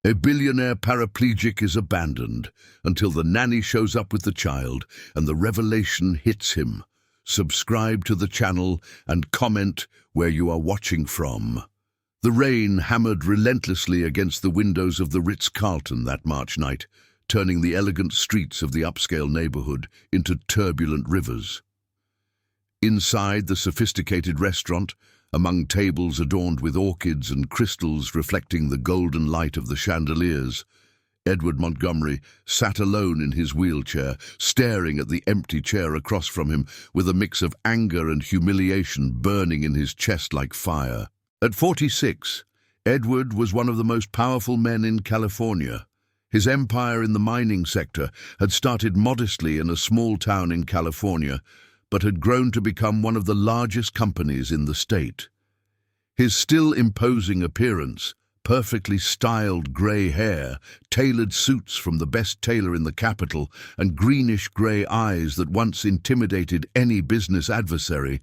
A billionaire paraplegic is abandoned until the nanny shows up with the child and the revelation hits him. Subscribe to the channel and comment where you are watching from. The rain hammered relentlessly against the windows of the Ritz-Carlton that March night, turning the elegant streets of the upscale neighborhood into turbulent rivers. Inside the sophisticated restaurant, among tables adorned with orchids and crystals reflecting the golden light of the chandeliers, Edward Montgomery sat alone in his wheelchair, staring at the empty chair across from him with a mix of anger and humiliation burning in his chest like fire. At 46, Edward was one of the most powerful men in California. His empire in the mining sector had started modestly in a small town in California, but had grown to become one of the largest companies in the state. His still imposing appearance, perfectly styled grey hair, tailored suits from the best tailor in the capital, and greenish-grey eyes that once intimidated any business adversary,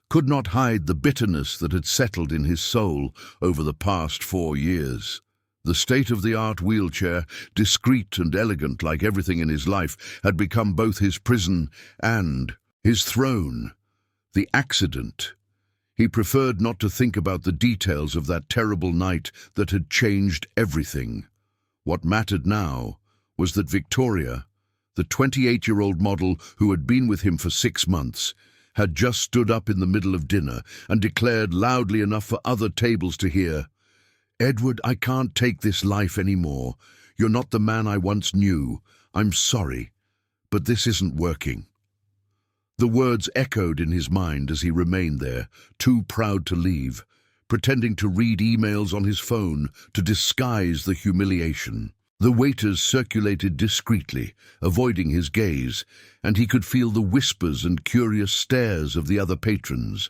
could not hide the bitterness that had settled in his soul over the past 4 years. The state-of-the-art wheelchair, discreet and elegant like everything in his life, had become both his prison and his throne. The accident. He preferred not to think about the details of that terrible night that had changed everything. What mattered now was that Victoria, the 28-year-old model who had been with him for 6 months, had just stood up in the middle of dinner and declared loudly enough for other tables to hear, "Edward, I can't take this life anymore. You're not the man I once knew. I'm sorry, but this isn't working." The words echoed in his mind as he remained there, too proud to leave, pretending to read emails on his phone to disguise the humiliation. The waiters circulated discreetly, avoiding his gaze, and he could feel the whispers and curious stares of the other patrons.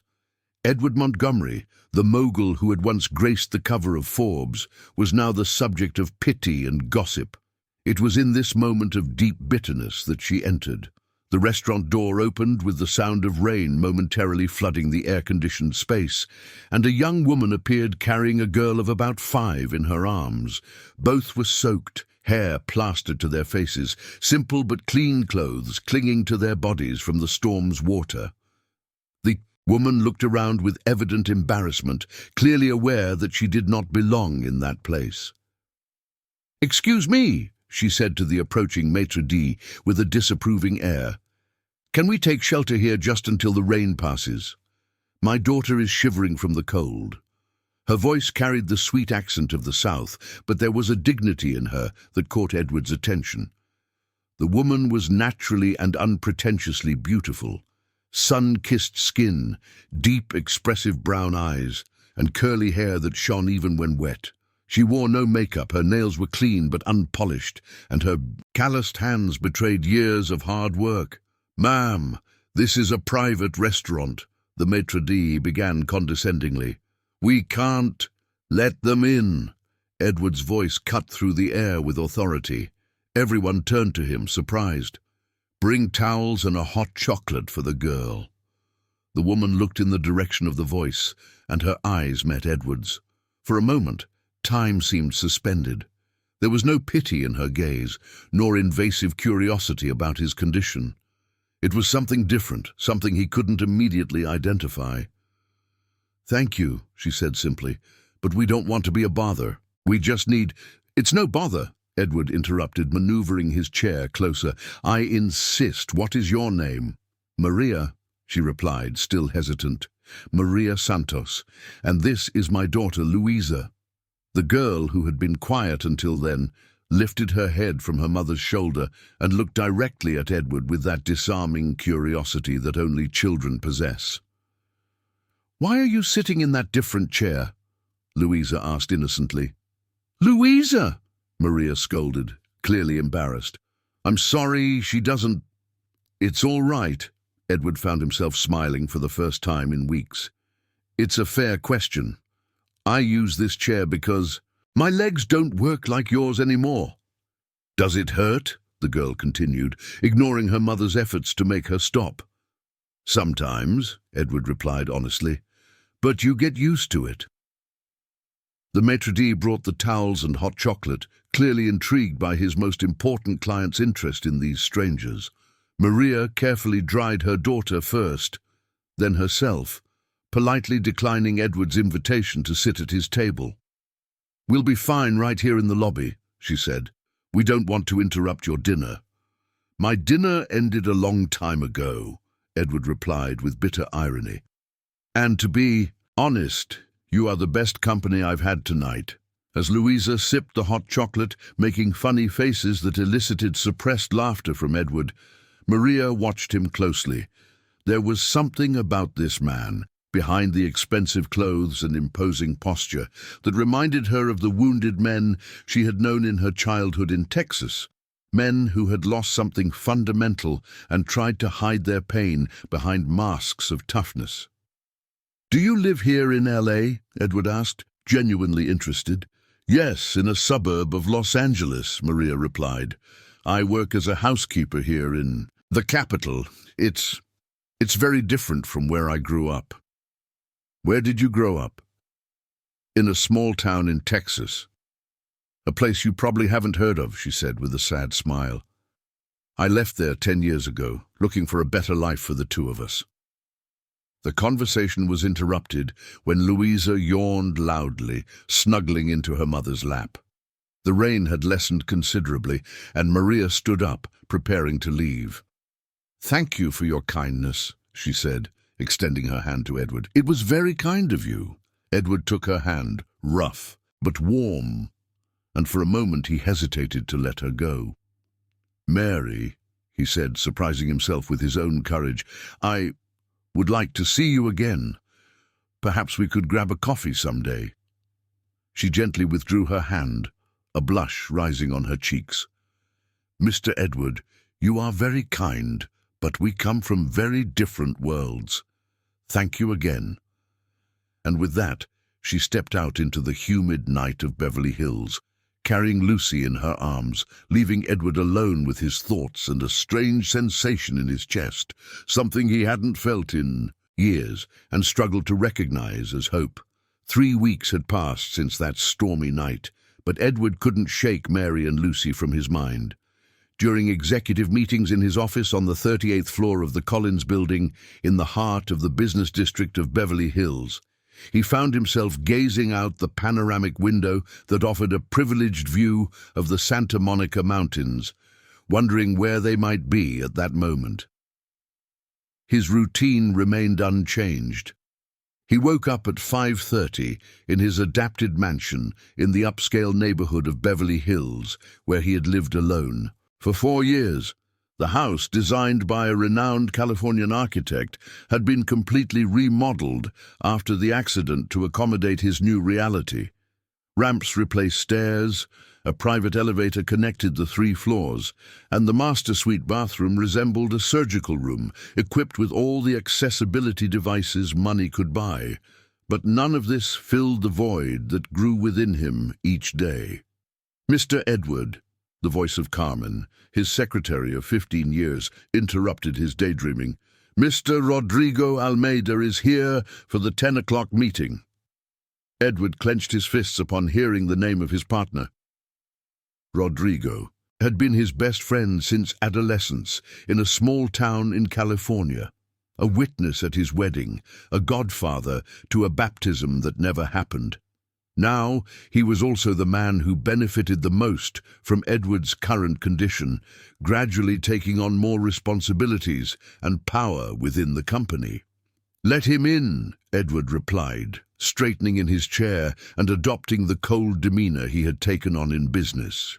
Edward Montgomery, the mogul who had once graced the cover of Forbes, was now the subject of pity and gossip. It was in this moment of deep bitterness that she entered. The restaurant door opened with the sound of rain momentarily flooding the air-conditioned space, and a young woman appeared carrying a girl of about 5 in her arms. Both were soaked, hair plastered to their faces, simple but clean clothes clinging to their bodies from the storm's water. The woman looked around with evident embarrassment, clearly aware that she did not belong in that place. "Excuse me," she said to the approaching maitre d' with a disapproving air. "Can we take shelter here just until the rain passes? My daughter is shivering from the cold." Her voice carried the sweet accent of the South, but there was a dignity in her that caught Edward's attention. The woman was naturally and unpretentiously beautiful. Sun-kissed skin, deep, expressive brown eyes, and curly hair that shone even when wet. She wore no makeup, her nails were clean but unpolished, and her calloused hands betrayed years of hard work. "Ma'am, this is a private restaurant," the maitre d' began condescendingly. "We can't let them in." Edward's voice cut through the air with authority. Everyone turned to him, surprised. "Bring towels and a hot chocolate for the girl." The woman looked in the direction of the voice, and her eyes met Edward's. For a moment, time seemed suspended. There was no pity in her gaze, nor invasive curiosity about his condition. It was something different, something he couldn't immediately identify. "Thank you," she said simply, "but we don't want to be a bother. We just need—" "It's no bother," Edward interrupted, maneuvering his chair closer. "I insist. What is your name?" "Maria," she replied, still hesitant. "Maria Santos. And this is my daughter, Louisa." The girl, who had been quiet until then, lifted her head from her mother's shoulder and looked directly at Edward with that disarming curiosity that only children possess. "Why are you sitting in that different chair?" Louisa asked innocently. "Louisa!" Maria scolded, clearly embarrassed. "I'm sorry, she doesn't—" "It's all right." Edward found himself smiling for the first time in weeks. "It's a fair question. I use this chair because my legs don't work like yours anymore." "Does it hurt?" the girl continued, ignoring her mother's efforts to make her stop. "Sometimes," Edward replied honestly, "but you get used to it." The maitre d' brought the towels and hot chocolate, clearly intrigued by his most important client's interest in these strangers. Maria carefully dried her daughter first, then herself, politely declining Edward's invitation to sit at his table. "We'll be fine right here in the lobby," she said. "We don't want to interrupt your dinner." "My dinner ended a long time ago," Edward replied with bitter irony. "And to be honest, you are the best company I've had tonight." As Louisa sipped the hot chocolate, making funny faces that elicited suppressed laughter from Edward, Maria watched him closely. There was something about this man, behind the expensive clothes and imposing posture, that reminded her of the wounded men she had known in her childhood in Texas. Men who had lost something fundamental and tried to hide their pain behind masks of toughness. "Do you live here in L.A.?" Edward asked, genuinely interested. "Yes, in a suburb of Los Angeles," Maria replied. "I work as a housekeeper here in the capital. It's very different from where I grew up." "Where did you grow up?" "In a small town in Texas. A place you probably haven't heard of," she said with a sad smile. "I left there 10 years ago, looking for a better life for the two of us." The conversation was interrupted when Louisa yawned loudly, snuggling into her mother's lap. The rain had lessened considerably, and Maria stood up, preparing to leave. "Thank you for your kindness," she said, extending her hand to Edward. "It was very kind of you." Edward took her hand, rough but warm, and for a moment he hesitated to let her go. "Mary," he said, surprising himself with his own courage, "I would like to see you again. Perhaps we could grab a coffee someday." She gently withdrew her hand, a blush rising on her cheeks. "Mr. Edward, you are very kind, but we come from very different worlds. Thank you again." And with that, she stepped out into the humid night of Beverly Hills, carrying Lucy in her arms, leaving Edward alone with his thoughts and a strange sensation in his chest, something he hadn't felt in years and struggled to recognize as hope. 3 weeks had passed since that stormy night, but Edward couldn't shake Mary and Lucy from his mind. During executive meetings in his office on the 38th floor of the Collins Building in the heart of the business district of Beverly Hills, he found himself gazing out the panoramic window that offered a privileged view of the Santa Monica Mountains, wondering where they might be at that moment. His routine remained unchanged. He woke up at 5:30 in his adapted mansion in the upscale neighborhood of Beverly Hills, where he had lived alone. For 4 years, the house, designed by a renowned Californian architect, had been completely remodeled after the accident to accommodate his new reality. Ramps replaced stairs, a private elevator connected the 3 floors, and the master suite bathroom resembled a surgical room, equipped with all the accessibility devices money could buy. But none of this filled the void that grew within him each day. "Mr. Edward," the voice of Carmen, his secretary of 15 years, interrupted his daydreaming. "Mr. Rodrigo Almeida is here for the 10 o'clock meeting." Edward clenched his fists upon hearing the name of his partner. Rodrigo had been his best friend since adolescence in a small town in California, a witness at his wedding, a godfather to a baptism that never happened. Now he was also the man who benefited the most from Edward's current condition, gradually taking on more responsibilities and power within the company. "Let him in," Edward replied, straightening in his chair and adopting the cold demeanor he had taken on in business.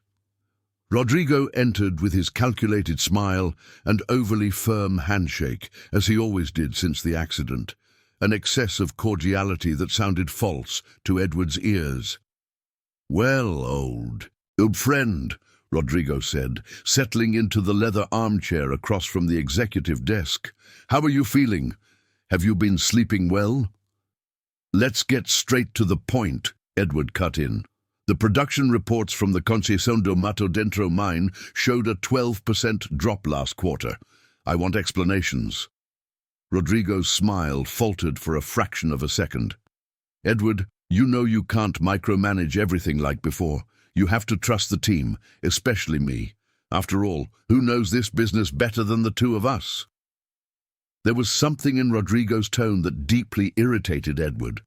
Rodrigo entered with his calculated smile and overly firm handshake, as he always did since the accident, an excess of cordiality that sounded false to Edward's ears. "Well, old friend," Rodrigo said, settling into the leather armchair across from the executive desk. "How are you feeling? Have you been sleeping well?" "Let's get straight to the point," Edward cut in. "The production reports from the Concesión do Mato Dentro mine showed a 12% drop last quarter. I want explanations." Rodrigo's smile faltered for a fraction of a second. "Edward, You know you can't micromanage everything like before. You have to trust the team, especially me. After all, who knows this business better than the two of us? There was something in Rodrigo's tone that deeply irritated Edward.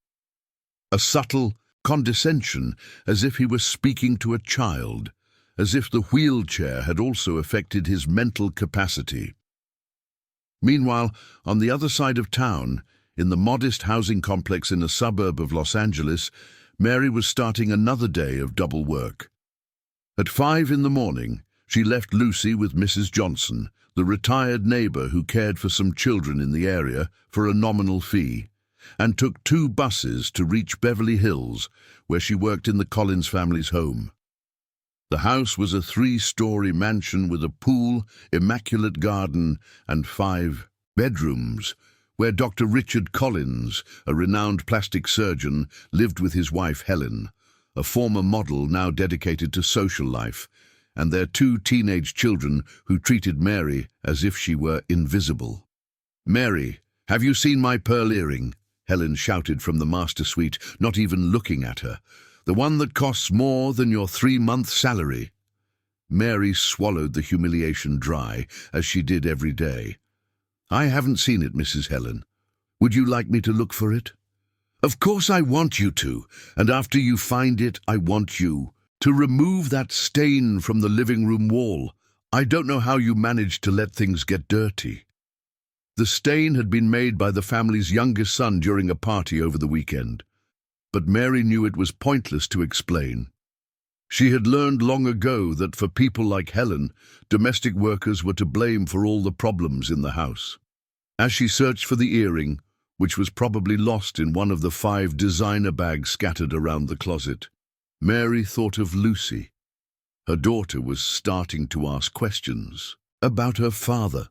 A subtle condescension, as if he was speaking to a child, as if the wheelchair had also affected his mental capacity. Meanwhile, on the other side of town, in the modest housing complex in a suburb of Los Angeles, Mary was starting another day of double work. At 5 in the morning, she left Lucy with Mrs. Johnson, the retired neighbor who cared for some children in the area, for a nominal fee, and took 2 buses to reach Beverly Hills, where she worked in the Collins family's home. The house was a 3-story mansion with a pool, immaculate garden, and 5 bedrooms, where Dr. Richard Collins, a renowned plastic surgeon, lived with his wife Helen, a former model now dedicated to social life, and their 2 teenage children who treated Mary as if she were invisible. "Mary, have you seen my pearl earring?" Helen shouted from the master suite, not even looking at her. "The one that costs more than your 3-month salary." Mary swallowed the humiliation dry, as she did every day. "I haven't seen it, Mrs. Helen. Would you like me to look for it?" "Of course I want you to, and after you find it, I want you to remove that stain from the living room wall. I don't know how you managed to let things get dirty." The stain had been made by the family's youngest son during a party over the weekend, but Mary knew it was pointless to explain. She had learned long ago that for people like Helen, domestic workers were to blame for all the problems in the house. As she searched for the earring, which was probably lost in one of the 5 designer bags scattered around the closet, Mary thought of Lucy. Her daughter was starting to ask questions about her father,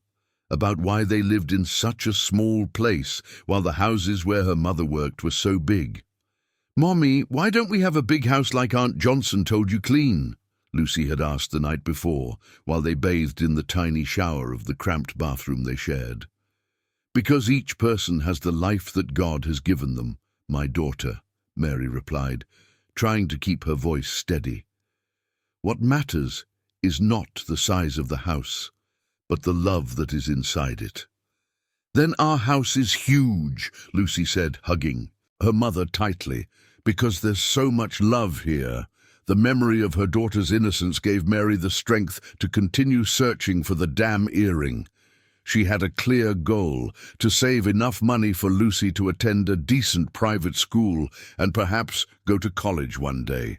about why they lived in such a small place while the houses where her mother worked were so big. "Mommy, why don't we have a big house like Aunt Johnson told you clean?" Lucy had asked the night before, while they bathed in the tiny shower of the cramped bathroom they shared. "Because each person has the life that God has given them, my daughter," Mary replied, trying to keep her voice steady. "What matters is not the size of the house, but the love that is inside it." "Then our house is huge," Lucy said, hugging her mother tightly, "because there's so much love here." The memory of her daughter's innocence gave Mary the strength to continue searching for the damn earring. She had a clear goal: to save enough money for Lucy to attend a decent private school and perhaps go to college one day.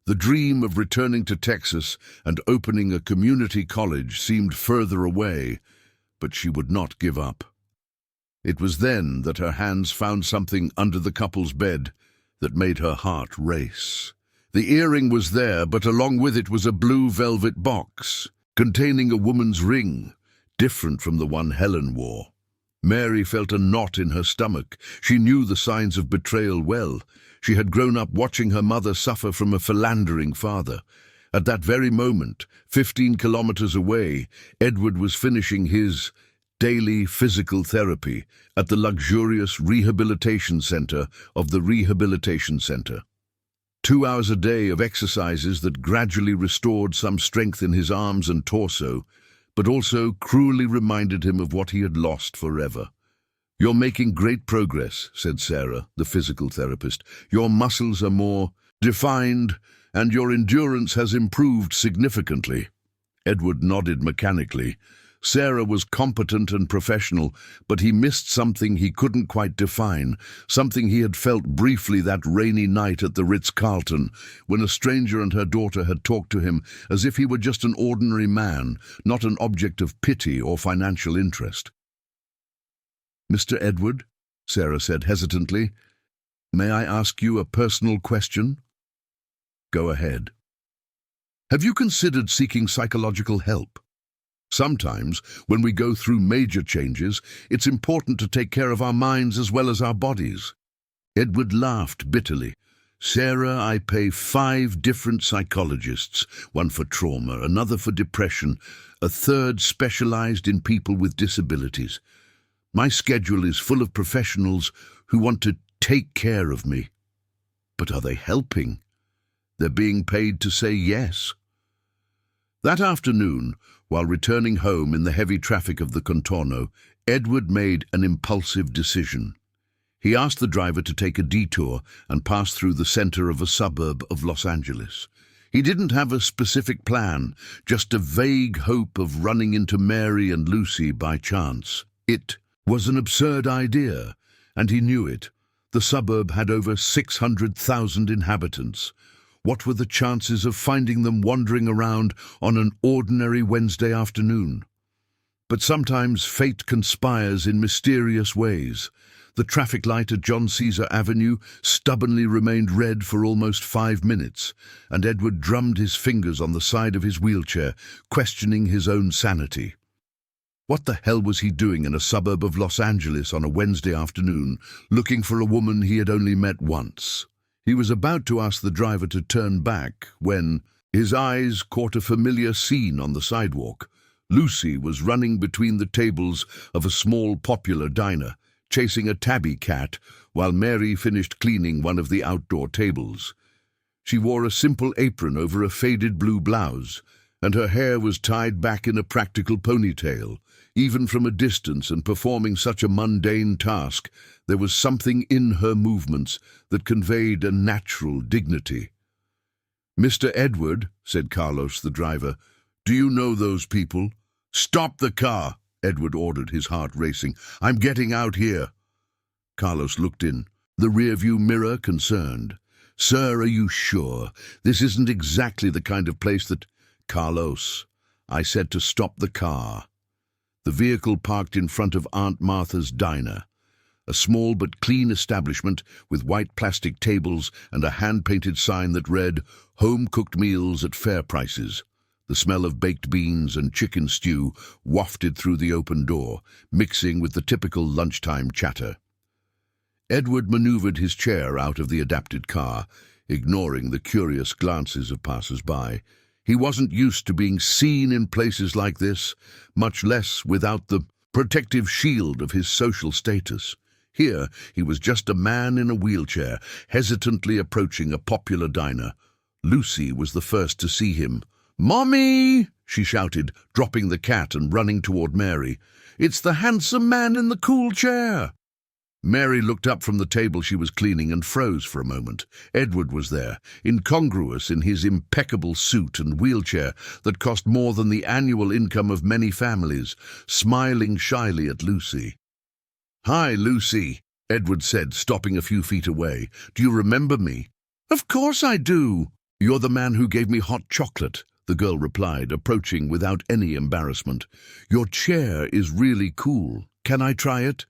The dream of returning to Texas and opening a community college seemed further away, but she would not give up. It was then that her hands found something under the couple's bed that made her heart race. The earring was there, but along with it was a blue velvet box containing a woman's ring, different from the one Helen wore. Mary felt a knot in her stomach. She knew the signs of betrayal well. She had grown up watching her mother suffer from a philandering father. At that very moment, 15 kilometers away, Edward was finishing his daily physical therapy at the luxurious rehabilitation center of the Rehabilitation Center. 2 hours a day of exercises that gradually restored some strength in his arms and torso, but also cruelly reminded him of what he had lost forever. "You're making great progress," said Sarah, the physical therapist. "Your muscles are more defined, and your endurance has improved significantly." Edward nodded mechanically. Sarah was competent and professional, but he missed something he couldn't quite define, something he had felt briefly that rainy night at the Ritz-Carlton, when a stranger and her daughter had talked to him as if he were just an ordinary man, not an object of pity or financial interest. "Mr. Edward," Sarah said hesitantly, "may I ask you a personal question?" "Go ahead." "Have you considered seeking psychological help? Sometimes, when we go through major changes, it's important to take care of our minds as well as our bodies." Edward laughed bitterly. "Sarah, I pay 5 different psychologists, one for trauma, another for depression, a third specialized in people with disabilities. My schedule is full of professionals who want to take care of me." But are they helping? They're being paid to say yes. That afternoon, while returning home in the heavy traffic of the Contorno, Edward made an impulsive decision. He asked the driver to take a detour and pass through the center of a suburb of Los Angeles. He didn't have a specific plan, just a vague hope of running into Mary and Lucy by chance. It was an absurd idea, and he knew it. The suburb had over 600,000 inhabitants. What were the chances of finding them wandering around on an ordinary Wednesday afternoon? But sometimes fate conspires in mysterious ways. The traffic light at John Caesar Avenue stubbornly remained red for almost 5 minutes, and Edward drummed his fingers on the side of his wheelchair, questioning his own sanity. What the hell was he doing in a suburb of Los Angeles on a Wednesday afternoon, looking for a woman he had only met once? He was about to ask the driver to turn back when his eyes caught a familiar scene on the sidewalk. Lucy was running between the tables of a small popular diner, chasing a tabby cat while Mary finished cleaning one of the outdoor tables. She wore a simple apron over a faded blue blouse, and her hair was tied back in a practical ponytail. Even from a distance and performing such a mundane task, there was something in her movements that conveyed a natural dignity. "Mr. Edward," said Carlos, the driver, "do you know those people?" "Stop the car," Edward ordered, his heart racing. "I'm getting out here." Carlos looked in, the rearview mirror concerned. "Sir, are you sure? This isn't exactly the kind of place that—" "Carlos, I said to stop the car." The vehicle parked in front of Aunt Martha's diner, a small but clean establishment with white plastic tables and a hand-painted sign that read, "Home-cooked meals at fair prices." The smell of baked beans and chicken stew wafted through the open door, mixing with the typical lunchtime chatter. Edward maneuvered his chair out of the adapted car, ignoring the curious glances of passers-by. He wasn't used to being seen in places like this, much less without the protective shield of his social status. Here, he was just a man in a wheelchair, hesitantly approaching a popular diner. Lucy was the first to see him. "Mommy!" she shouted, dropping the cat and running toward Mary. "It's the handsome man in the cool chair!" Mary looked up from the table she was cleaning and froze for a moment. Edward was there, incongruous in his impeccable suit and wheelchair that cost more than the annual income of many families, smiling shyly at Lucy. "Hi, Lucy," Edward said, stopping a few feet away. "Do you remember me?" "Of course I do." "You're the man who gave me hot chocolate," the girl replied, approaching without any embarrassment. "Your chair is really cool. Can I try it?"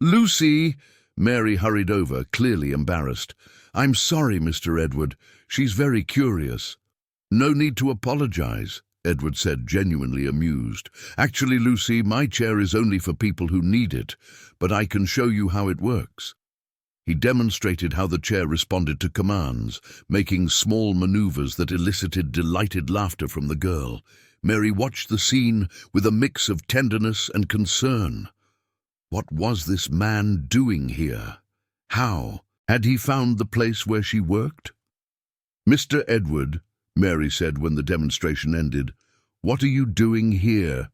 "Lucy!" Mary hurried over, clearly embarrassed. "I'm sorry, Mr. Edward. She's very curious." "No need to apologize," Edward said, genuinely amused. "Actually, Lucy, my chair is only for people who need it, but I can show you how it works." He demonstrated how the chair responded to commands, making small maneuvers that elicited delighted laughter from the girl. Mary watched the scene with a mix of tenderness and concern. What was this man doing here? How had he found the place where she worked? "Mr. Edward," Mary said when the demonstration ended, "what are you doing here?"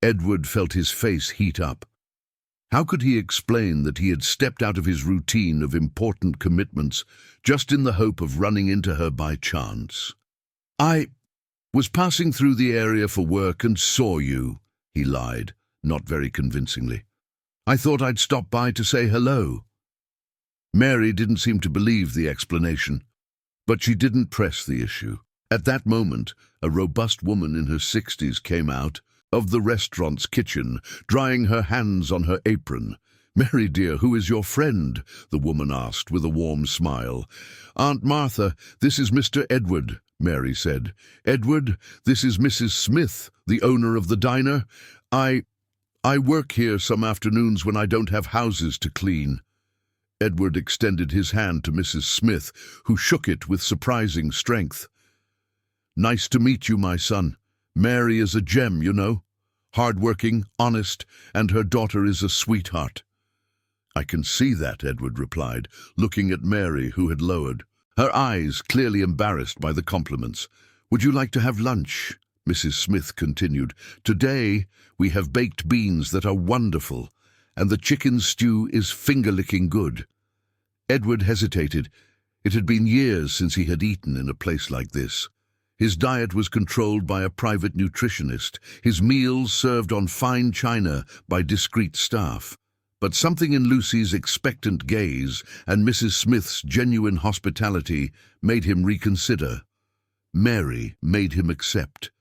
Edward felt his face heat up. How could he explain that he had stepped out of his routine of important commitments just in the hope of running into her by chance? "I was passing through the area for work and saw you," he lied, not very convincingly. "I thought I'd stop by to say hello." Mary didn't seem to believe the explanation, but she didn't press the issue. At that moment, a robust woman in her 60s came out of the restaurant's kitchen, drying her hands on her apron. "Mary, dear, who is your friend?" the woman asked with a warm smile. "Aunt Martha, this is Mr. Edward," Mary said. "Edward, this is Mrs. Smith, the owner of the diner. I work here some afternoons when I don't have houses to clean." Edward extended his hand to Mrs. Smith, who shook it with surprising strength. "Nice to meet you, my son. Mary is a gem, you know. Hard-working, honest, and her daughter is a sweetheart." "I can see that," Edward replied, looking at Mary, who had lowered, her eyes clearly embarrassed by the compliments. "Would you like to have lunch?" Mrs. Smith continued. "Today we have baked beans that are wonderful, and the chicken stew is finger-licking good." Edward hesitated. It had been years since he had eaten in a place like this. His diet was controlled by a private nutritionist, his meals served on fine china by discreet staff. But something in Lucy's expectant gaze and Mrs. Smith's genuine hospitality made him reconsider. Mary made him accept.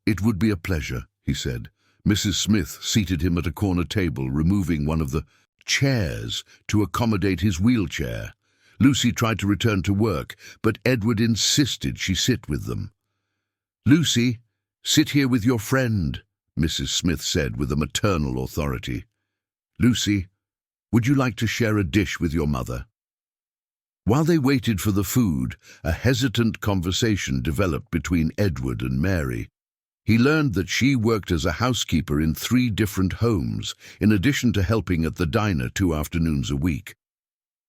"It would be a pleasure," he said. Mrs. Smith seated him at a corner table, removing one of the chairs to accommodate his wheelchair. Lucy tried to return to work, but Edward insisted she sit with them. "Lucy, sit here with your friend," Mrs. Smith said with a maternal authority. "Lucy, would you like to share a dish with your mother?" While they waited for the food, a hesitant conversation developed between Edward and Mary. He learned that she worked as a housekeeper in 3 different homes, in addition to helping at the diner 2 afternoons a week.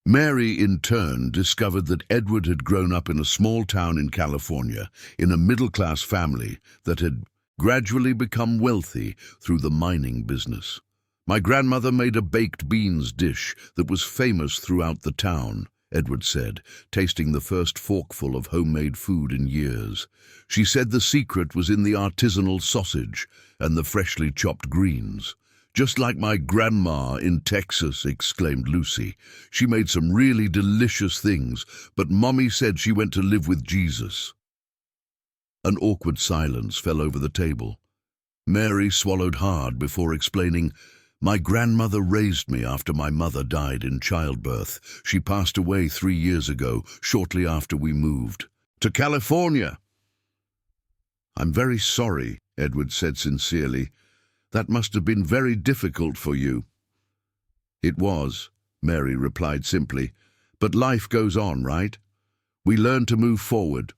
Mary, in turn, discovered that Edward had grown up in a small town in California, in a middle-class family that had gradually become wealthy through the mining business. "My grandmother made a baked beans dish that was famous throughout the town," Edward said, tasting the first forkful of homemade food in years. "She said the secret was in the artisanal sausage and the freshly chopped greens." "Just like my grandma in Texas," exclaimed Lucy. "She made some really delicious things, but Mommy said she went to live with Jesus." An awkward silence fell over the table. Mary swallowed hard before explaining, "My grandmother raised me after my mother died in childbirth. She passed away 3 years ago, shortly after we moved to California." "I'm very sorry," Edward said sincerely. "That must have been very difficult for you." "It was," Mary replied simply. "But life goes on, right? We learn to move forward."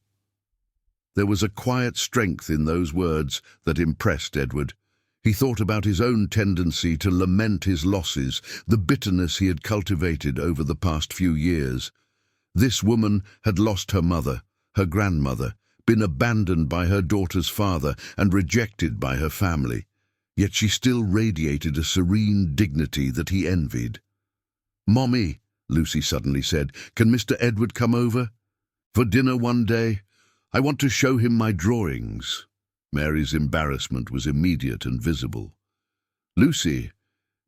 There was a quiet strength in those words that impressed Edward. He thought about his own tendency to lament his losses, the bitterness he had cultivated over the past few years. This woman had lost her mother, her grandmother, been abandoned by her daughter's father and rejected by her family. Yet she still radiated a serene dignity that he envied. "Mommy," Lucy suddenly said, "can Mr. Edward come over for dinner one day? I want to show him my drawings." Mary's embarrassment was immediate and visible. "Lucy,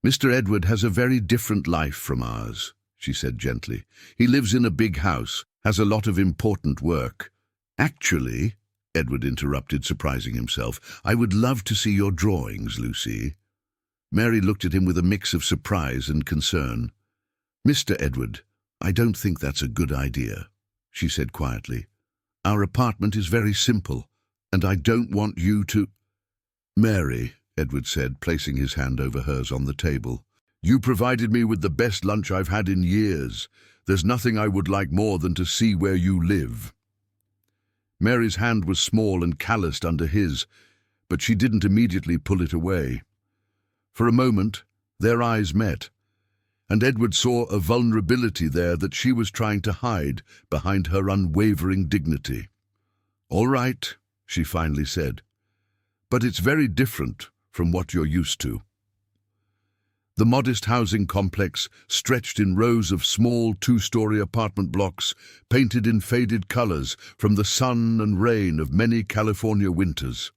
Mr. Edward has a very different life from ours," she said gently. "He lives in a big house, has a lot of important work." "Actually," Edward interrupted, surprising himself, "I would love to see your drawings, Lucy." Mary looked at him with a mix of surprise and concern. "Mr. Edward, I don't think that's a good idea," she said quietly. "Our apartment is very simple, and I don't want you to—" "Mary," Edward said, placing his hand over hers on the table, "you provided me with the best lunch I've had in years. There's nothing I would like more than to see where you live." Mary's hand was small and calloused under his, but she didn't immediately pull it away. For a moment, their eyes met, and Edward saw a vulnerability there that she was trying to hide behind her unwavering dignity. "All right," she finally said, "but it's very different from what you're used to." The modest housing complex stretched in rows of small 2-story apartment blocks, painted in faded colors from the sun and rain of many California winters.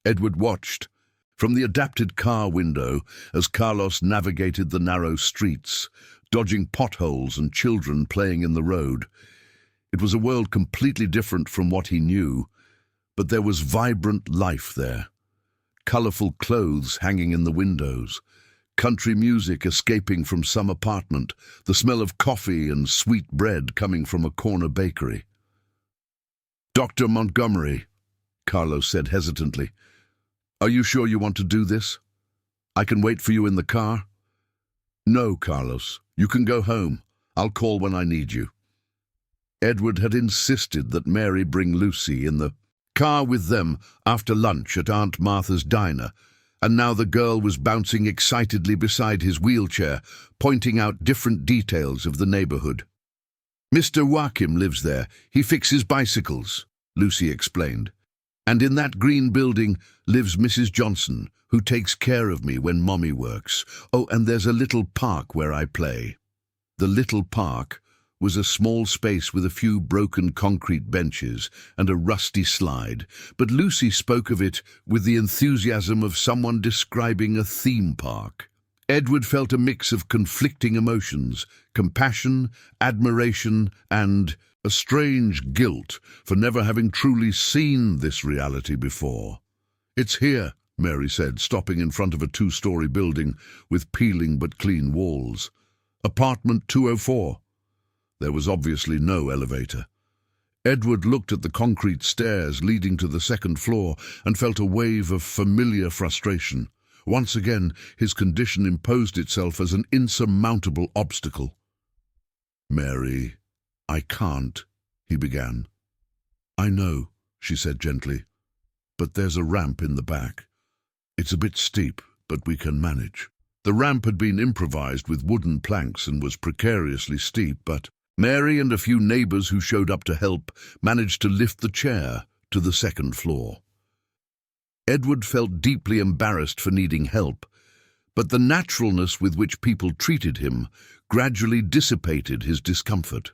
Edward watched from the adapted car window as Carlos navigated the narrow streets, dodging potholes and children playing in the road. It was a world completely different from what he knew, but there was vibrant life there. Colorful clothes hanging in the windows, country music escaping from some apartment, the smell of coffee and sweet bread coming from a corner bakery. "Dr. Montgomery," Carlos said hesitantly, "are you sure you want to do this? I can wait for you in the car." "No, Carlos, you can go home. I'll call when I need you." Edward had insisted that Mary bring Lucy in the car with them after lunch at Aunt Martha's diner, and now the girl was bouncing excitedly beside his wheelchair, pointing out different details of the neighborhood. "Mr. Joachim lives there. He fixes bicycles," Lucy explained. "And in that green building lives Mrs. Johnson, who takes care of me when Mommy works. Oh, and there's a little park where I play." The little park was a small space with a few broken concrete benches and a rusty slide, but Lucy spoke of it with the enthusiasm of someone describing a theme park. Edward felt a mix of conflicting emotions: compassion, admiration, and a strange guilt for never having truly seen this reality before. "It's here," Mary said, stopping in front of a 2-story building with peeling but clean walls. "Apartment 204. There was obviously no elevator. Edward looked at the concrete stairs leading to the second floor and felt a wave of familiar frustration. Once again, his condition imposed itself as an insurmountable obstacle. "Mary, I can't," he began. "I know," she said gently, "but there's a ramp in the back. It's a bit steep, but we can manage." The ramp had been improvised with wooden planks and was precariously steep, but Mary and a few neighbors who showed up to help managed to lift the chair to the second floor. Edward felt deeply embarrassed for needing help, but the naturalness with which people treated him gradually dissipated his discomfort.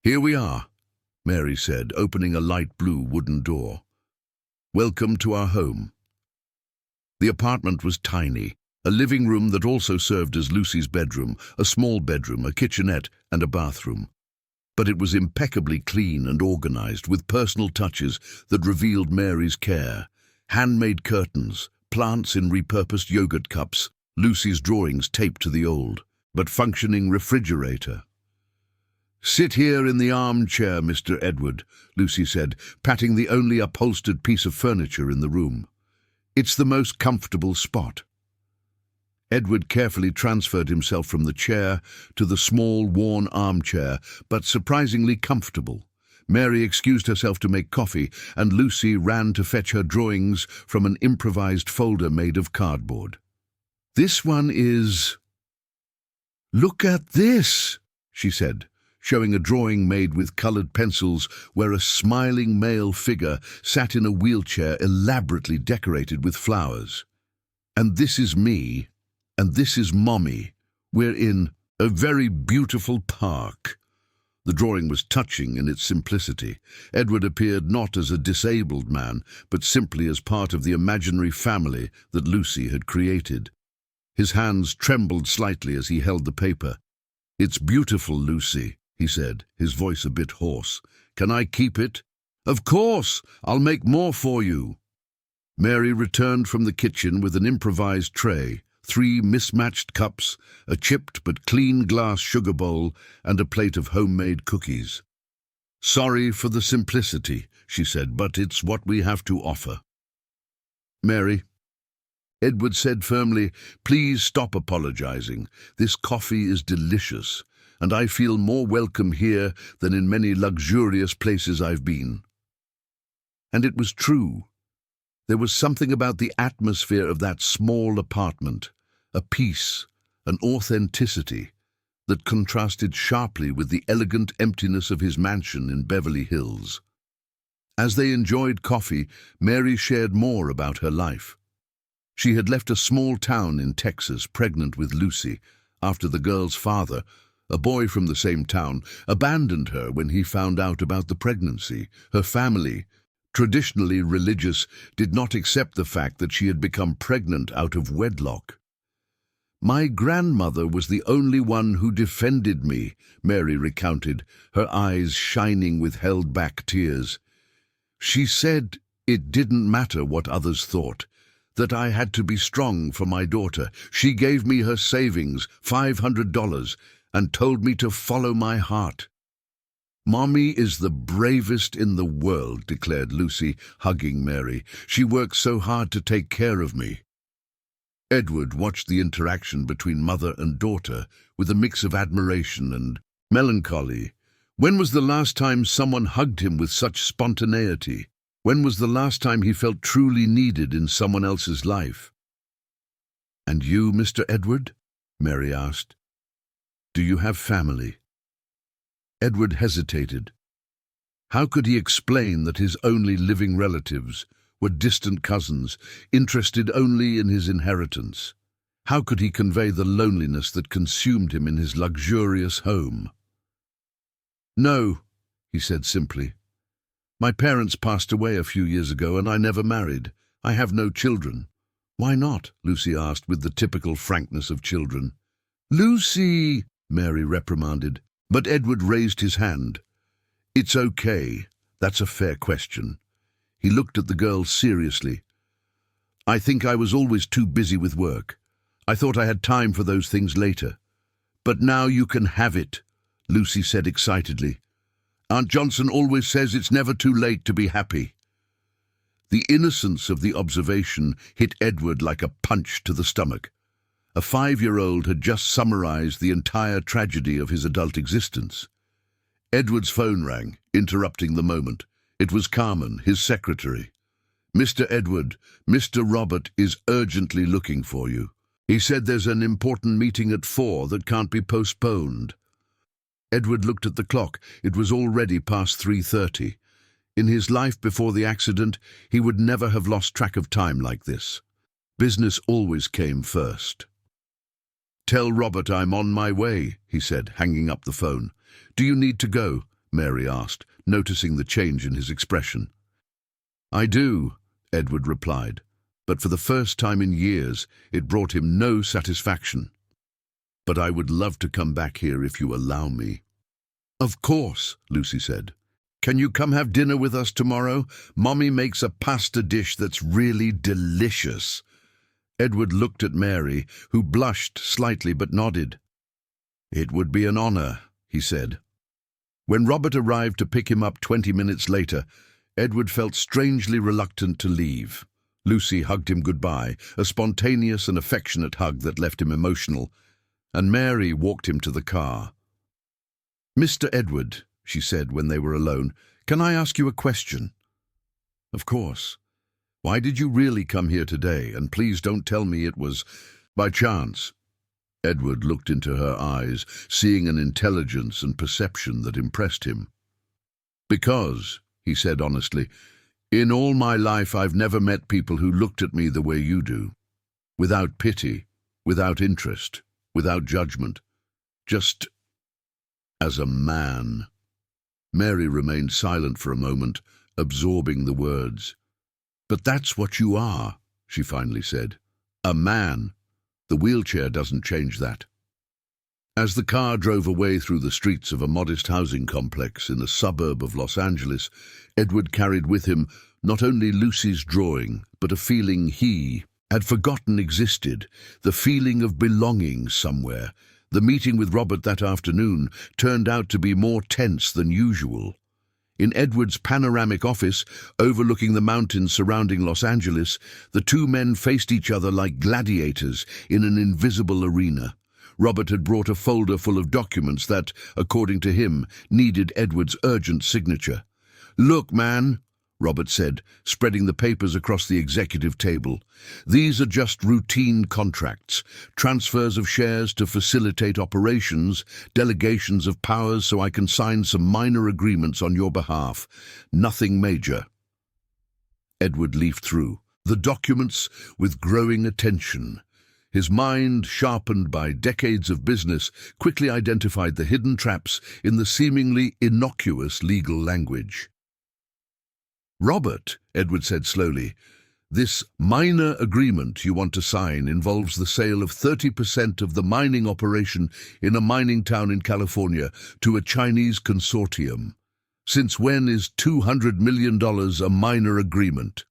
"Here we are," Mary said, opening a light blue wooden door. "Welcome to our home." The apartment was tiny, a living room that also served as Lucy's bedroom, a small bedroom, a kitchenette, and a bathroom. But it was impeccably clean and organized, with personal touches that revealed Mary's care. Handmade curtains, plants in repurposed yogurt cups, Lucy's drawings taped to the old, but functioning refrigerator. "Sit here in the armchair, Mr. Edward," Lucy said, patting the only upholstered piece of furniture in the room. "It's the most comfortable spot." Edward carefully transferred himself from the chair to the small, worn armchair, but surprisingly comfortable. Mary excused herself to make coffee, and Lucy ran to fetch her drawings from an improvised folder made of cardboard. "This one is—" "Look at this," she said, showing a drawing made with colored pencils where a smiling male figure sat in a wheelchair elaborately decorated with flowers. "And this is me. And this is Mommy. We're in a very beautiful park." The drawing was touching in its simplicity. Edward appeared not as a disabled man, but simply as part of the imaginary family that Lucy had created. His hands trembled slightly as he held the paper. "It's beautiful, Lucy," he said, his voice a bit hoarse. "Can I keep it?" "Of course! I'll make more for you." Mary returned from the kitchen with an improvised tray, 3 mismatched cups, a chipped but clean glass sugar bowl, and a plate of homemade cookies. "Sorry for the simplicity," she said, "but it's what we have to offer." "Mary," Edward said firmly, "please stop apologizing. This coffee is delicious, and I feel more welcome here than in many luxurious places I've been." And it was true. There was something about the atmosphere of that small apartment, a peace, an authenticity, that contrasted sharply with the elegant emptiness of his mansion in Beverly Hills. As they enjoyed coffee, Mary shared more about her life. She had left a small town in Texas pregnant with Lucy after the girl's father, a boy from the same town, abandoned her when he found out about the pregnancy. Her family, traditionally religious, did not accept the fact that she had become pregnant out of wedlock. "My grandmother was the only one who defended me," Mary recounted, her eyes shining with held-back tears. "She said it didn't matter what others thought, that I had to be strong for my daughter. She gave me her savings, $500, and told me to follow my heart." "Mommy is the bravest in the world," declared Lucy, hugging Mary. "She works so hard to take care of me." Edward watched the interaction between mother and daughter with a mix of admiration and melancholy. When was the last time someone hugged him with such spontaneity? When was the last time he felt truly needed in someone else's life? "And you, Mr. Edward?" Mary asked. "Do you have family?" Edward hesitated. How could he explain that his only living relatives were distant cousins, interested only in his inheritance? How could he convey the loneliness that consumed him in his luxurious home? "No," he said simply. "My parents passed away a few years ago and I never married. I have no children." "Why not?" Lucy asked with the typical frankness of children. "Lucy!" Mary reprimanded, but Edward raised his hand. "It's okay. That's a fair question." He looked at the girl seriously. "I think I was always too busy with work. I thought I had time for those things later. But now you can have it," Lucy said excitedly. "Aunt Johnson always says it's never too late to be happy." The innocence of the observation hit Edward like a punch to the stomach. A 5-year-old had just summarized the entire tragedy of his adult existence. Edward's phone rang, interrupting the moment. It was Carmen, his secretary. "Mr. Edward, Mr. Robert is urgently looking for you. He said there's an important meeting at 4 that can't be postponed." Edward looked at the clock. It was already past 3:30. In his life before the accident, he would never have lost track of time like this. Business always came first. "Tell Robert I'm on my way," he said, hanging up the phone. "Do you need to go?" Mary asked, noticing the change in his expression. "I do," Edward replied, but for the first time in years, it brought him no satisfaction. "But I would love to come back here if you allow me." "Of course," Lucy said. "Can you come have dinner with us tomorrow? Mommy makes a pasta dish that's really delicious." Edward looked at Mary, who blushed slightly but nodded. "It would be an honor," he said. When Robert arrived to pick him up 20 minutes later, Edward felt strangely reluctant to leave. Lucy hugged him goodbye, a spontaneous and affectionate hug that left him emotional, and Mary walked him to the car. "Mr. Edward," she said when they were alone, "can I ask you a question?" "Of course. Why did you really come here today? And please don't tell me it was by chance." Edward looked into her eyes, seeing an intelligence and perception that impressed him. "Because," he said honestly, "in all my life I've never met people who looked at me the way you do. Without pity, without interest, without judgment. Just as a man." Mary remained silent for a moment, absorbing the words. "But that's what you are," she finally said. "A man. The wheelchair doesn't change that." As the car drove away through the streets of a modest housing complex in a suburb of Los Angeles, Edward carried with him not only Lucy's drawing, but a feeling he had forgotten existed, the feeling of belonging somewhere. The meeting with Robert that afternoon turned out to be more tense than usual. In Edward's panoramic office, overlooking the mountains surrounding Los Angeles, the two men faced each other like gladiators in an invisible arena. Robert had brought a folder full of documents that, according to him, needed Edward's urgent signature. "Look, man," Robert said, spreading the papers across the executive table. "These are just routine contracts, transfers of shares to facilitate operations, delegations of powers so I can sign some minor agreements on your behalf. Nothing major." Edward leafed through the documents with growing attention. His mind, sharpened by decades of business, quickly identified the hidden traps in the seemingly innocuous legal language. "Robert," Edward said slowly, "this minor agreement you want to sign involves the sale of 30% of the mining operation in a mining town in California to a Chinese consortium. Since when is $200 million a minor agreement?"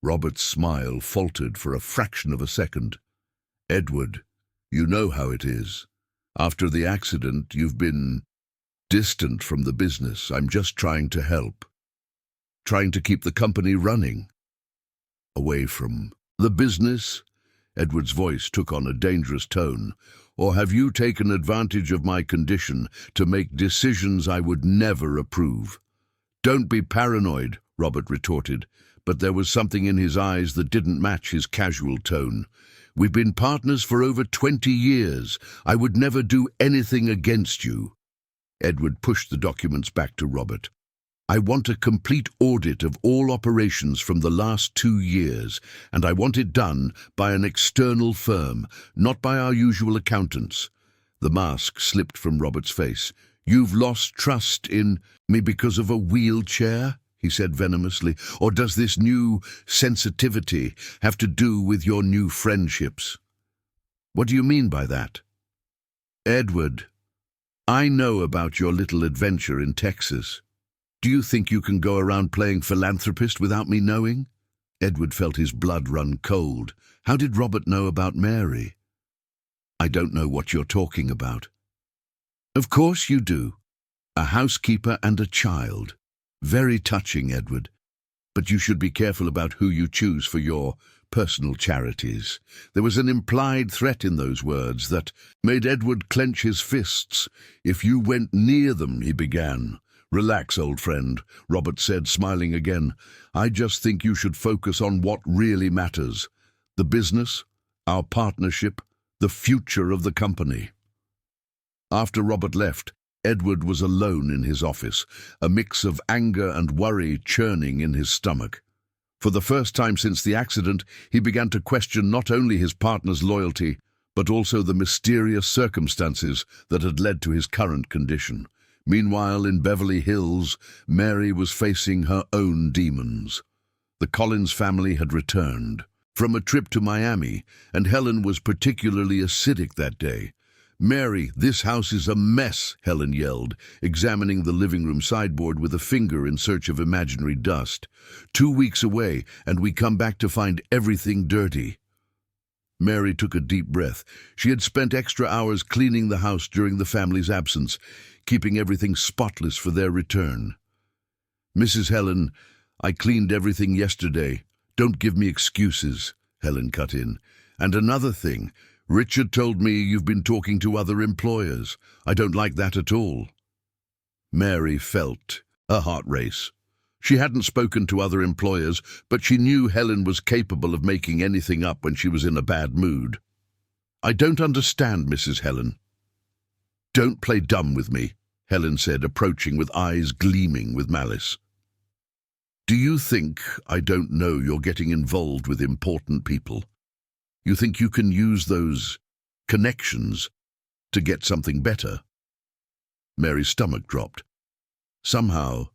Robert's smile faltered for a fraction of a second. "Edward, you know how it is. After the accident, you've been distant from the business. I'm just trying to help. Trying to keep the company running." "Away from the business?" Edward's voice took on a dangerous tone. "Or have you taken advantage of my condition to make decisions I would never approve?" "Don't be paranoid," Robert retorted, but there was something in his eyes that didn't match his casual tone. "We've been partners for over 20 years. I would never do anything against you." Edward pushed the documents back to Robert. "I want a complete audit of all operations from the last 2 years, and I want it done by an external firm, not by our usual accountants." The mask slipped from Robert's face. "You've lost trust in me because of a wheelchair?" he said venomously. "Or does this new sensitivity have to do with your new friendships?" "What do you mean by that?" "Edward, I know about your little adventure in Texas. Do you think you can go around playing philanthropist without me knowing?" Edward felt his blood run cold. How did Robert know about Mary? "I don't know what you're talking about." "Of course you do. A housekeeper and a child. Very touching, Edward. But you should be careful about who you choose for your personal charities." There was an implied threat in those words that made Edward clench his fists. "If you went near them," he began. "Relax, old friend," Robert said, smiling again. "I just think you should focus on what really matters. The business, our partnership, the future of the company." After Robert left, Edward was alone in his office, a mix of anger and worry churning in his stomach. For the first time since the accident, he began to question not only his partner's loyalty, but also the mysterious circumstances that had led to his current condition. Meanwhile, in Beverly Hills, Mary was facing her own demons. The Collins family had returned from a trip to Miami, and Helen was particularly acidic that day. "Mary, this house is a mess," Helen yelled, examining the living room sideboard with a finger in search of imaginary dust. 2 weeks away, and we come back to find everything dirty." Mary took a deep breath. She had spent extra hours cleaning the house during the family's absence, keeping everything spotless for their return. "Mrs. Helen, I cleaned everything yesterday. Don't give me excuses," Helen cut in. "And another thing, Richard told me you've been talking to other employers. I don't like that at all." Mary felt a heart race. She hadn't spoken to other employers, but she knew Helen was capable of making anything up when she was in a bad mood. "I don't understand, Mrs. Helen." "Don't play dumb with me," Helen said, approaching with eyes gleaming with malice. "Do you think I don't know you're getting involved with important people? You think you can use those connections to get something better?" Mary's stomach dropped. Somehow,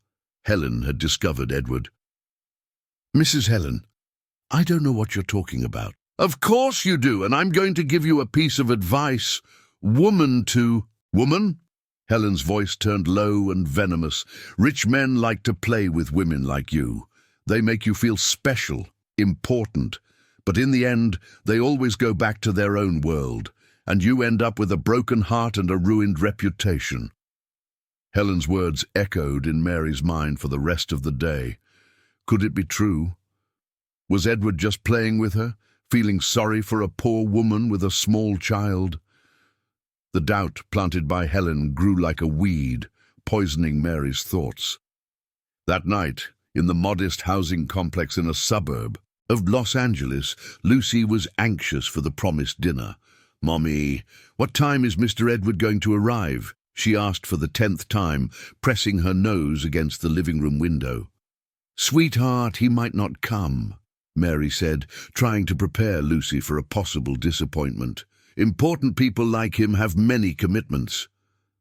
Helen had discovered Edward. "Mrs. Helen, I don't know what you're talking about." "Of course you do, and I'm going to give you a piece of advice. Woman?" Helen's voice turned low and venomous. "Rich men like to play with women like you. They make you feel special, important, but in the end, they always go back to their own world, and you end up with a broken heart and a ruined reputation." Helen's words echoed in Mary's mind for the rest of the day. Could it be true? Was Edward just playing with her, feeling sorry for a poor woman with a small child? The doubt planted by Helen grew like a weed, poisoning Mary's thoughts. That night, in the modest housing complex in a suburb of Los Angeles, Lucy was anxious for the promised dinner. "Mommy, what time is Mr. Edward going to arrive?" she asked for the 10th time, pressing her nose against the living room window. "Sweetheart, he might not come," Mary said, trying to prepare Lucy for a possible disappointment. "Important people like him have many commitments."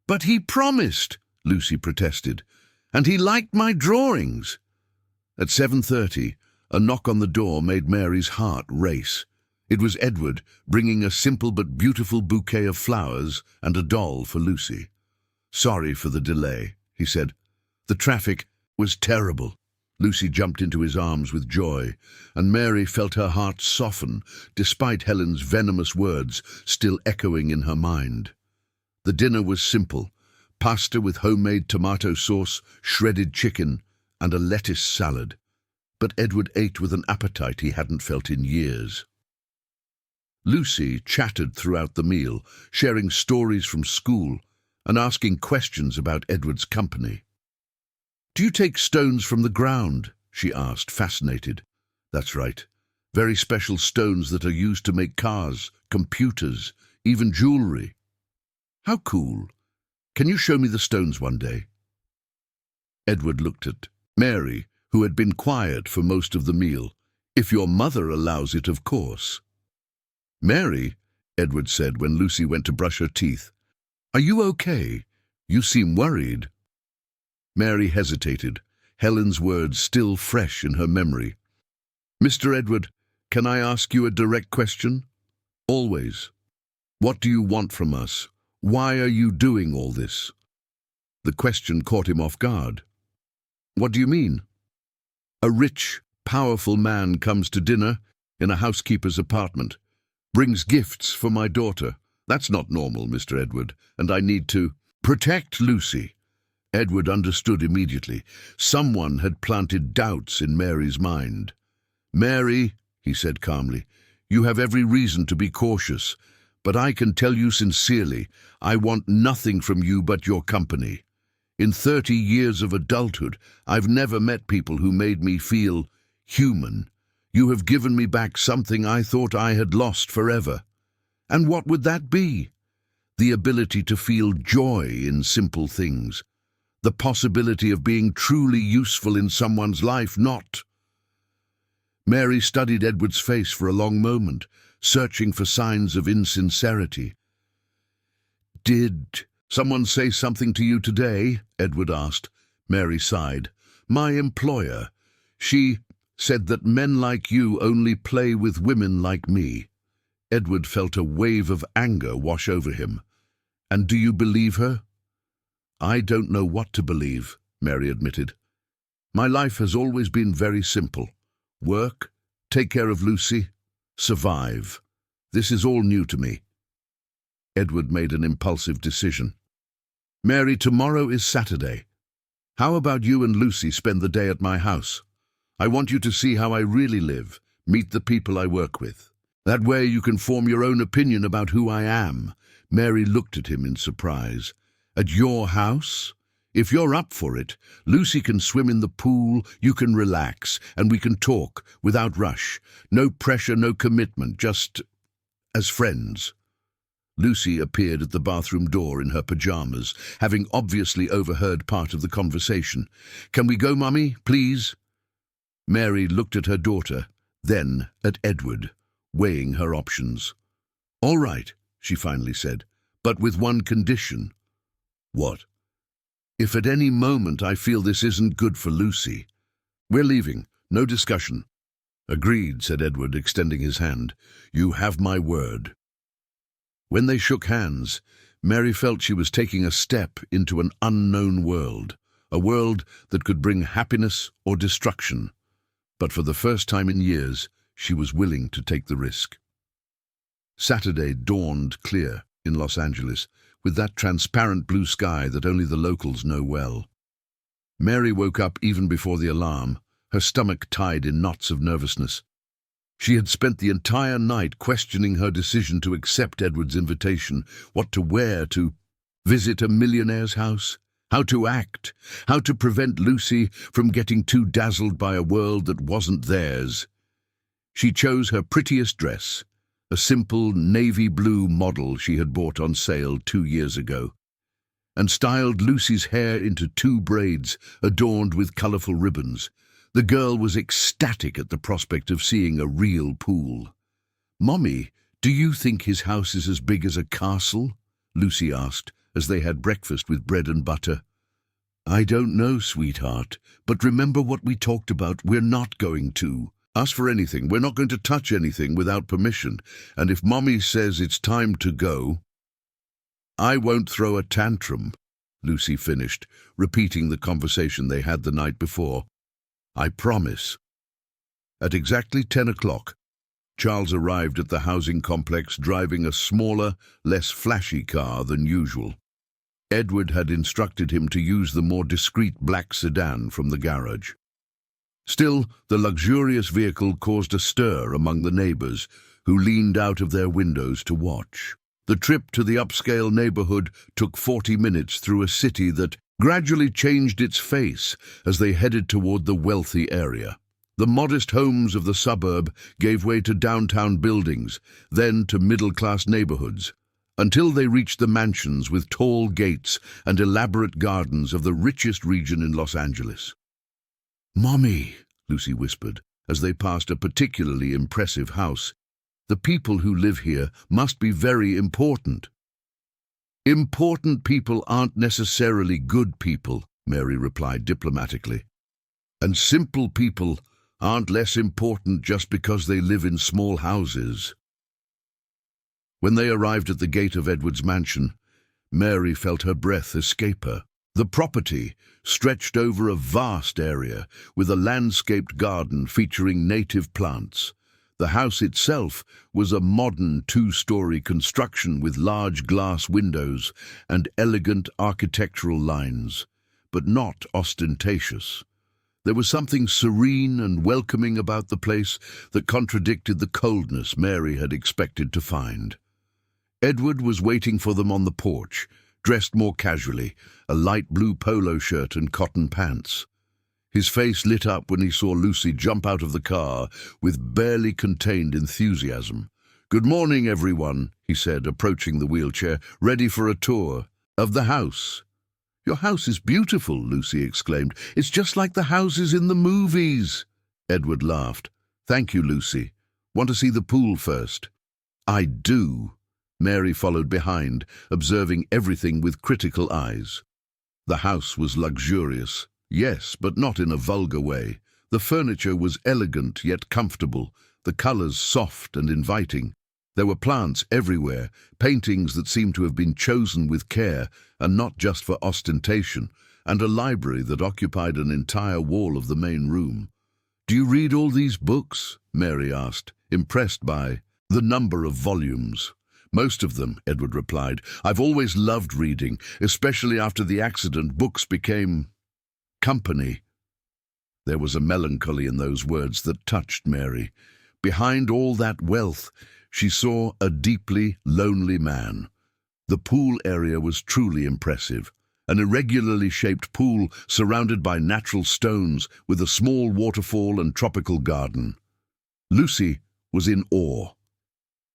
"But he promised," Lucy protested, "and he liked my drawings." At 7:30, a knock on the door made Mary's heart race. It was Edward, bringing a simple but beautiful bouquet of flowers and a doll for Lucy. "Sorry for the delay," he said. "The traffic was terrible." Lucy jumped into his arms with joy, and Mary felt her heart soften, despite Helen's venomous words still echoing in her mind. The dinner was simple: pasta with homemade tomato sauce, shredded chicken, and a lettuce salad. But Edward ate with an appetite he hadn't felt in years. Lucy chattered throughout the meal, sharing stories from school and asking questions about Edward's company. Do you take stones from the ground? She asked, fascinated. That's right. Very special stones that are used to make cars, computers, even jewelry. How cool. Can you show me the stones one day? Edward looked at Mary, who had been quiet for most of the meal. If your mother allows it, of course. Mary, Edward said when Lucy went to brush her teeth, are you okay? You seem worried. Mary hesitated, Helen's words still fresh in her memory. Mr. Edward, can I ask you a direct question? Always. What do you want from us? Why are you doing all this? The question caught him off guard. What do you mean? A rich, powerful man comes to dinner in a housekeeper's apartment, brings gifts for my daughter. That's not normal, Mr. Edward, and I need to protect Lucy. Edward understood immediately. Someone had planted doubts in Mary's mind. Mary, he said calmly, you have every reason to be cautious, but I can tell you sincerely, I want nothing from you but your company. In 30 years of adulthood, I've never met people who made me feel human. You have given me back something I thought I had lost forever. And what would that be? The ability to feel joy in simple things. The possibility of being truly useful in someone's life, not. Mary studied Edward's face for a long moment, searching for signs of insincerity. Did someone say something to you today? Edward asked. Mary sighed. My employer. She said that men like you only play with women like me. Edward felt a wave of anger wash over him. And do you believe her? I don't know what to believe, Mary admitted. My life has always been very simple. Work, take care of Lucy, survive. This is all new to me. Edward made an impulsive decision. Mary, tomorrow is Saturday. How about you and Lucy spend the day at my house? I want you to see how I really live, meet the people I work with. That way you can form your own opinion about who I am. Mary looked at him in surprise. At your house? If you're up for it, Lucy can swim in the pool, you can relax, and we can talk without rush. No pressure, no commitment, just as friends. Lucy appeared at the bathroom door in her pajamas, having obviously overheard part of the conversation. Can we go, Mummy, please? Mary looked at her daughter, then at Edward, weighing her options. All right, she finally said, but with one condition. What? If at any moment I feel this isn't good for Lucy. We're leaving, no discussion. Agreed, said Edward, extending his hand. You have my word. When they shook hands, Mary felt she was taking a step into an unknown world, a world that could bring happiness or destruction. But for the first time in years, she was willing to take the risk. Saturday dawned clear in Los Angeles, with that transparent blue sky that only the locals know well. Mary woke up even before the alarm, her stomach tied in knots of nervousness. She had spent the entire night questioning her decision to accept Edward's invitation, what to wear, to visit a millionaire's house, how to act, how to prevent Lucy from getting too dazzled by a world that wasn't theirs. She chose her prettiest dress, a simple navy blue model she had bought on sale 2 years ago, and styled Lucy's hair into 2 braids adorned with colourful ribbons. The girl was ecstatic at the prospect of seeing a real pool. Mommy, do you think his house is as big as a castle? Lucy asked, as they had breakfast with bread and butter. I don't know, sweetheart, but remember what we talked about. We're not going to ask for anything. We're not going to touch anything without permission. And if Mommy says it's time to go, I won't throw a tantrum, Lucy finished, repeating the conversation they had the night before. I promise. At exactly 10 o'clock, Charles arrived at the housing complex driving a smaller, less flashy car than usual. Edward had instructed him to use the more discreet black sedan from the garage. Still, the luxurious vehicle caused a stir among the neighbors, who leaned out of their windows to watch. The trip to the upscale neighborhood took 40 minutes through a city that gradually changed its face as they headed toward the wealthy area. The modest homes of the suburb gave way to downtown buildings, then to middle-class neighborhoods, until they reached the mansions with tall gates and elaborate gardens of the richest region in Los Angeles. "Mommy," Lucy whispered, as they passed a particularly impressive house, "the people who live here must be very important." "Important people aren't necessarily good people," Mary replied diplomatically. "And simple people aren't less important just because they live in small houses." When they arrived at the gate of Edward's mansion, Mary felt her breath escape her. The property stretched over a vast area with a landscaped garden featuring native plants. The house itself was a modern two-story construction with large glass windows and elegant architectural lines, but not ostentatious. There was something serene and welcoming about the place that contradicted the coldness Mary had expected to find. Edward was waiting for them on the porch, dressed more casually, a light blue polo shirt and cotton pants. His face lit up when he saw Lucy jump out of the car with barely contained enthusiasm. "Good morning, everyone," he said, approaching the wheelchair, "ready for a tour of the house." "Your house is beautiful," Lucy exclaimed. "It's just like the houses in the movies." Edward laughed. "Thank you, Lucy. Want to see the pool first?" "I do." Mary followed behind, observing everything with critical eyes. The house was luxurious, yes, but not in a vulgar way. The furniture was elegant yet comfortable, the colors soft and inviting. There were plants everywhere, paintings that seemed to have been chosen with care and not just for ostentation, and a library that occupied an entire wall of the main room. "Do you read all these books?" Mary asked, impressed by the number of volumes. "Most of them," Edward replied. "I've always loved reading, especially after the accident. Books became company." There was a melancholy in those words that touched Mary. Behind all that wealth, she saw a deeply lonely man. The pool area was truly impressive. An irregularly shaped pool surrounded by natural stones with a small waterfall and tropical garden. Lucy was in awe.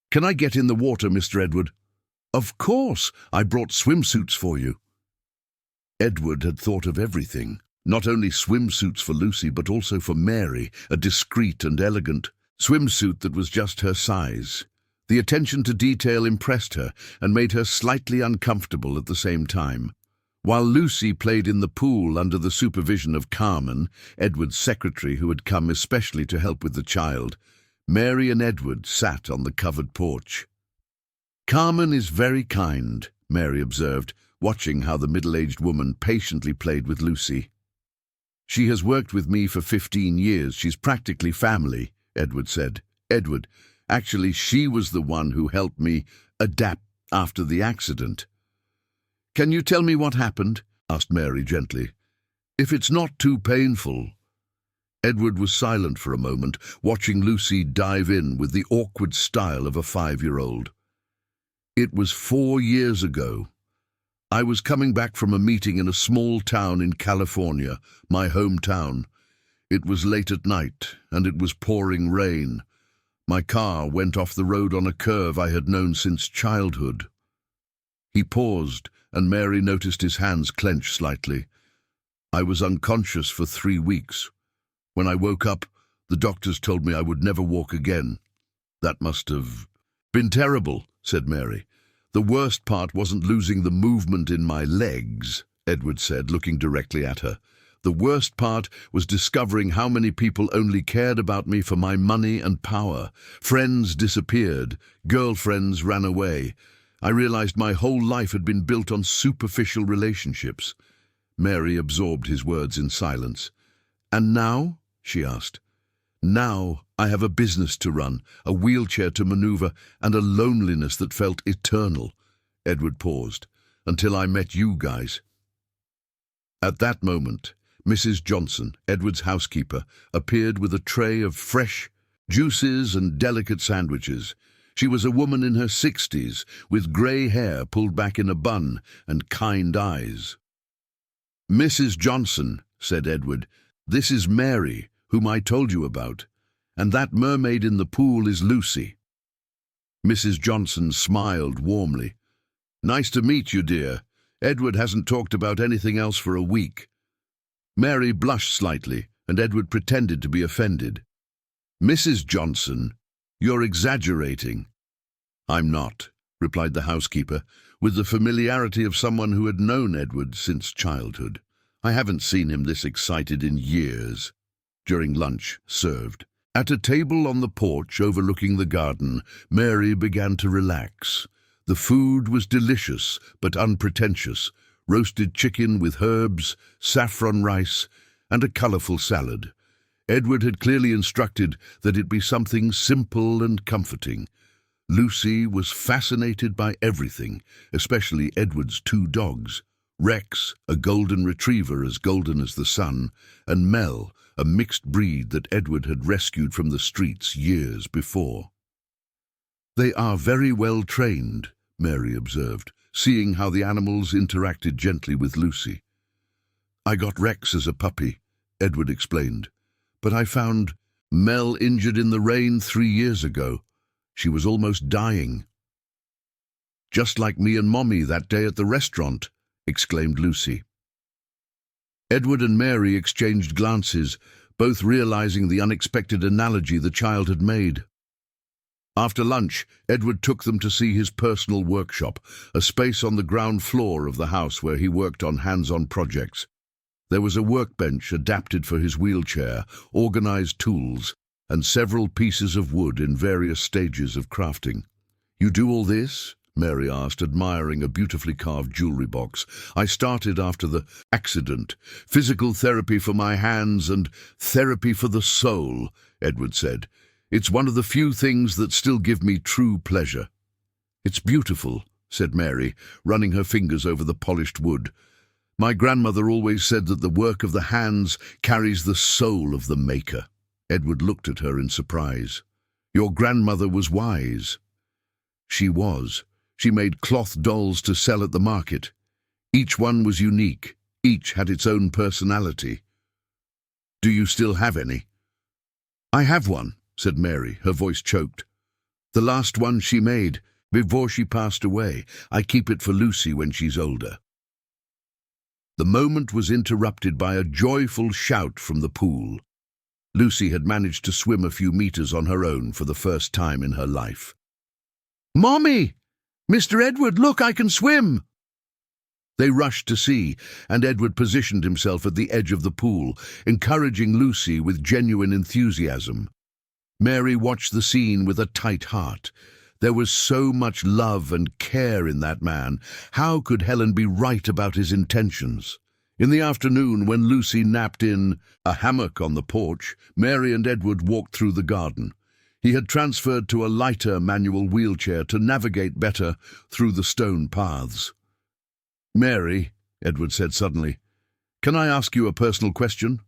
"Can I get in the water, Mr. Edward?" "Of course, I brought swimsuits for you." Edward had thought of everything. Not only swimsuits for Lucy, but also for Mary, a discreet and elegant swimsuit that was just her size. The attention to detail impressed her and made her slightly uncomfortable at the same time. While Lucy played in the pool under the supervision of Carmen, Edward's secretary who had come especially to help with the child, Mary and Edward sat on the covered porch. "Carmen is very kind," Mary observed, watching how the middle-aged woman patiently played with Lucy. "She has worked with me for 15 years. She's practically family," Edward said. Actually, she was the one who helped me adapt after the accident." "Can you tell me what happened?" asked Mary gently. "If it's not too painful." Edward was silent for a moment, watching Lucy dive in with the awkward style of a 5-year-old. "It was 4 years ago. I was coming back from a meeting in a small town in California, my hometown. It was late at night, and it was pouring rain. My car went off the road on a curve I had known since childhood." He paused, and Mary noticed his hands clench slightly. "I was unconscious for 3 weeks. When I woke up, the doctors told me I would never walk again." "That must have been terrible," said Mary. "The worst part wasn't losing the movement in my legs," Edward said, looking directly at her. "The worst part was discovering how many people only cared about me for my money and power. Friends disappeared, girlfriends ran away. I realized my whole life had been built on superficial relationships." Mary absorbed his words in silence. "And now?" she asked. "Now I have a business to run, a wheelchair to maneuver, and a loneliness that felt eternal." Edward paused. "Until I met you guys." At that moment, Mrs. Johnson, Edward's housekeeper, appeared with a tray of fresh juices and delicate sandwiches. She was a woman in her 60s, with grey hair pulled back in a bun and kind eyes. "Mrs. Johnson," said Edward, "this is Mary, whom I told you about, and that mermaid in the pool is Lucy." Mrs. Johnson smiled warmly. "Nice to meet you, dear. Edward hasn't talked about anything else for a week." Mary blushed slightly, and Edward pretended to be offended. "Mrs. Johnson, you're exaggerating." "I'm not," replied the housekeeper, with the familiarity of someone who had known Edward since childhood. "I haven't seen him this excited in years." During lunch, served at a table on the porch overlooking the garden, Mary began to relax. The food was delicious but unpretentious: roasted chicken with herbs, saffron rice, and a colourful salad. Edward had clearly instructed that it be something simple and comforting. Lucy was fascinated by everything, especially Edward's two dogs: Rex, a golden retriever as golden as the sun, and Mel, a mixed breed that Edward had rescued from the streets years before. "They are very well trained," Mary observed, seeing how the animals interacted gently with Lucy. "I got Rex as a puppy," Edward explained, "but I found Mel injured in the rain 3 years ago. She was almost dying." "Just like me and Mommy that day at the restaurant," exclaimed Lucy. Edward and Mary exchanged glances, both realizing the unexpected analogy the child had made. After lunch, Edward took them to see his personal workshop, a space on the ground floor of the house where he worked on hands-on projects. There was a workbench adapted for his wheelchair, organized tools, and several pieces of wood in various stages of crafting. "You do all this?" Mary asked, admiring a beautifully carved jewelry box. "I started after the accident. Physical therapy for my hands and therapy for the soul," Edward said. "It's one of the few things that still give me true pleasure." "It's beautiful," said Mary, running her fingers over the polished wood. "My grandmother always said that the work of the hands carries the soul of the maker." Edward looked at her in surprise. "Your grandmother was wise." "She was. She made cloth dolls to sell at the market. Each one was unique. Each had its own personality." "Do you still have any?" "I have one," said Mary, her voice choked. "The last one she made, before she passed away. I keep it for Lucy when she's older." The moment was interrupted by a joyful shout from the pool. Lucy had managed to swim a few meters on her own for the first time in her life. "Mommy! Mr. Edward, look, I can swim!" They rushed to see, and Edward positioned himself at the edge of the pool, encouraging Lucy with genuine enthusiasm. Mary watched the scene with a tight heart. There was so much love and care in that man. How could Helen be right about his intentions? In the afternoon, when Lucy napped in a hammock on the porch, Mary and Edward walked through the garden. He had transferred to a lighter manual wheelchair to navigate better through the stone paths. "Mary," Edward said suddenly, "can I ask you a personal question?"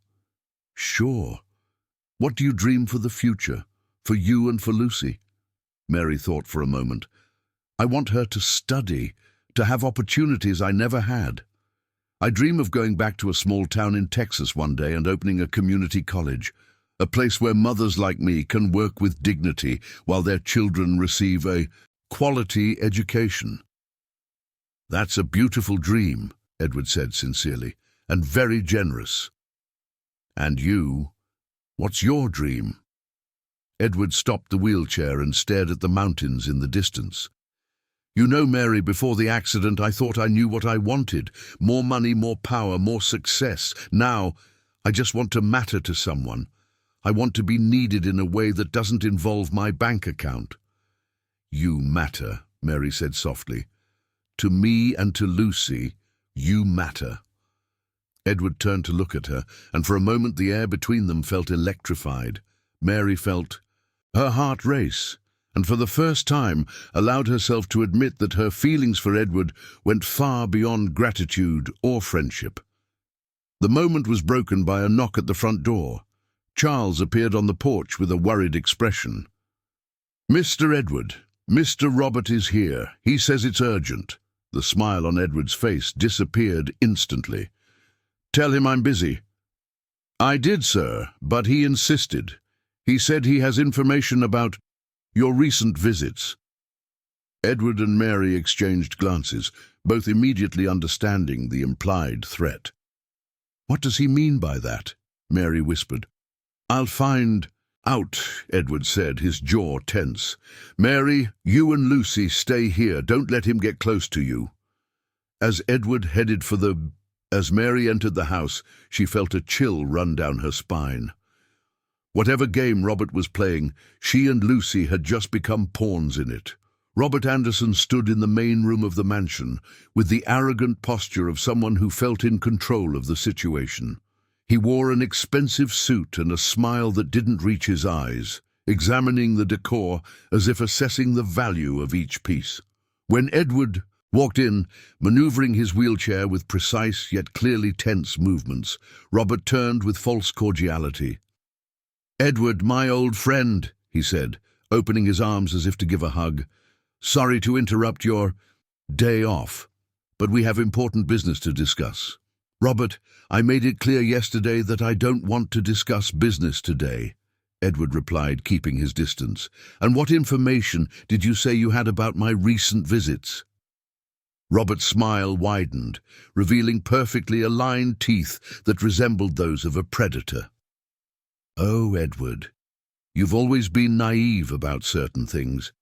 "Sure. What do you dream for the future, for you and for Lucy?" Mary thought for a moment. "I want her to study, to have opportunities I never had. I dream of going back to a small town in Texas one day and opening a community college, a place where mothers like me can work with dignity while their children receive a quality education." "That's a beautiful dream," Edward said sincerely, "and very generous." "And you? What's your dream?" Edward stopped the wheelchair and stared at the mountains in the distance. "You know, Mary, before the accident I thought I knew what I wanted. More money, more power, more success. Now, I just want to matter to someone. I want to be needed in a way that doesn't involve my bank account." "You matter," Mary said softly. "To me and to Lucy, you matter." Edward turned to look at her, and for a moment the air between them felt electrified. Mary felt her heart race, and for the first time allowed herself to admit that her feelings for Edward went far beyond gratitude or friendship. The moment was broken by a knock at the front door. Charles appeared on the porch with a worried expression. "Mr. Edward, Mr. Robert is here. He says it's urgent." The smile on Edward's face disappeared instantly. Tell him I'm busy." "I did, sir, but he insisted. He said he has information about your recent visits." Edward and Mary exchanged glances, both immediately understanding the implied threat. "What does he mean by that?" Mary whispered. "I'll find out," Edward said, his jaw tense. "Mary, you and Lucy stay here. Don't let him get close to you." As Mary entered the house, she felt a chill run down her spine. Whatever game Robert was playing, she and Lucy had just become pawns in it. Robert Anderson stood in the main room of the mansion, with the arrogant posture of someone who felt in control of the situation. He wore an expensive suit and a smile that didn't reach his eyes, examining the decor as if assessing the value of each piece. When Edward walked in, maneuvering his wheelchair with precise yet clearly tense movements, Robert turned with false cordiality. "Edward, my old friend," he said, opening his arms as if to give a hug. "Sorry to interrupt your day off, but we have important business to discuss." "Robert, I made it clear yesterday that I don't want to discuss business today," Edward replied, keeping his distance. "And what information did you say you had about my recent visits?" Robert's smile widened, revealing perfectly aligned teeth that resembled those of a predator. "Oh, Edward, you've always been naive about certain things.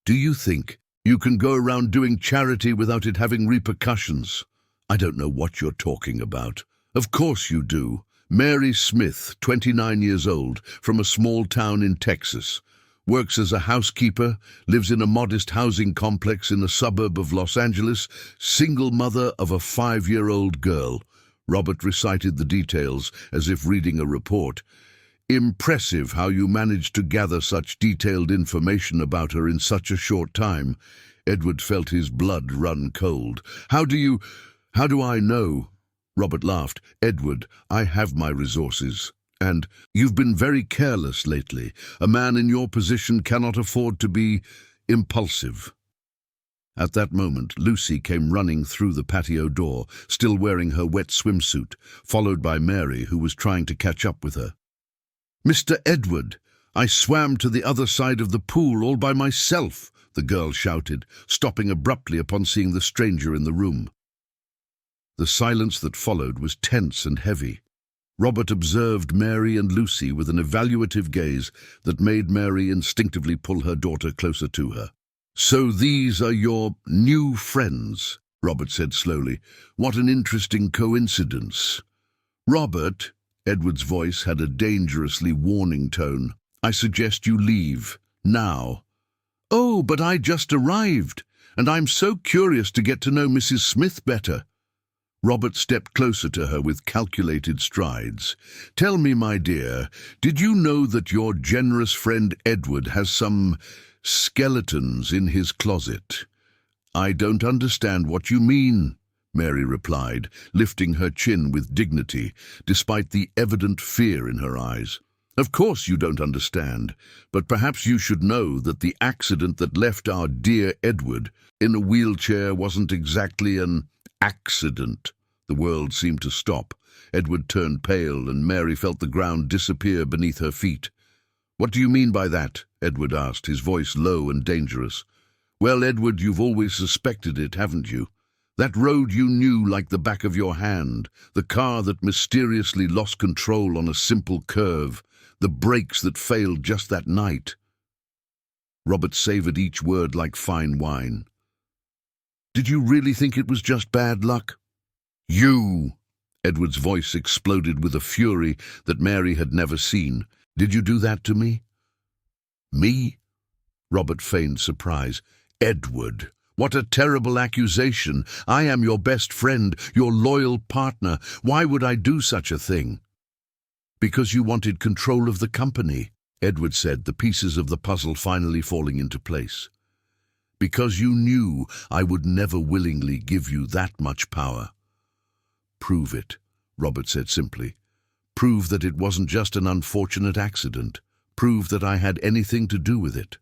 Do you think you can go around doing charity without it having repercussions? I don't know what you're talking about." "Of course you do. Mary Smith, 29 years old, from a small town in Texas. Works as a housekeeper, lives in a modest housing complex in a suburb of Los Angeles, single mother of a 5-year-old girl." Robert recited the details as if reading a report. "Impressive how you managed to gather such detailed information about her in such a short time." Edward felt his blood run cold. How do I know?" Robert laughed. "Edward, I have my resources. And you've been very careless lately. A man in your position cannot afford to be impulsive." At that moment, Lucy came running through the patio door, still wearing her wet swimsuit, followed by Mary, who was trying to catch up with her. "Mr. Edward, I swam to the other side of the pool all by myself," the girl shouted, stopping abruptly upon seeing the stranger in the room. The silence that followed was tense and heavy. Robert observed Mary and Lucy with an evaluative gaze that made Mary instinctively pull her daughter closer to her. "So these are your new friends," Robert said slowly. "What an interesting coincidence." "Robert," Edward's voice had a dangerously warning tone, "I suggest you leave, now." "Oh, but I just arrived, and I'm so curious to get to know Mrs. Smith better." Robert stepped closer to her with calculated strides. "Tell me, my dear, did you know that your generous friend Edward has some skeletons in his closet?" "I don't understand what you mean," Mary replied, lifting her chin with dignity, despite the evident fear in her eyes. "Of course you don't understand, but perhaps you should know that the accident that left our dear Edward in a wheelchair wasn't exactly an accident." The world seemed to stop. Edward turned pale, and Mary felt the ground disappear beneath her feet. "What do you mean by that?" Edward asked, his voice low and dangerous. "Well, Edward, you've always suspected it, haven't you? That road you knew like the back of your hand, the car that mysteriously lost control on a simple curve, the brakes that failed just that night." Robert savored each word like fine wine. "Did you really think it was just bad luck?" "You!" Edward's voice exploded with a fury that Mary had never seen. "Did you do that to me?" "Me?" Robert feigned surprise. "Edward, what a terrible accusation! I am your best friend, your loyal partner. Why would I do such a thing?" "Because you wanted control of the company," Edward said, the pieces of the puzzle finally falling into place. "Because you knew I would never willingly give you that much power." "Prove it," Robert said simply. "Prove that it wasn't just an unfortunate accident. Prove that I had anything to do with it."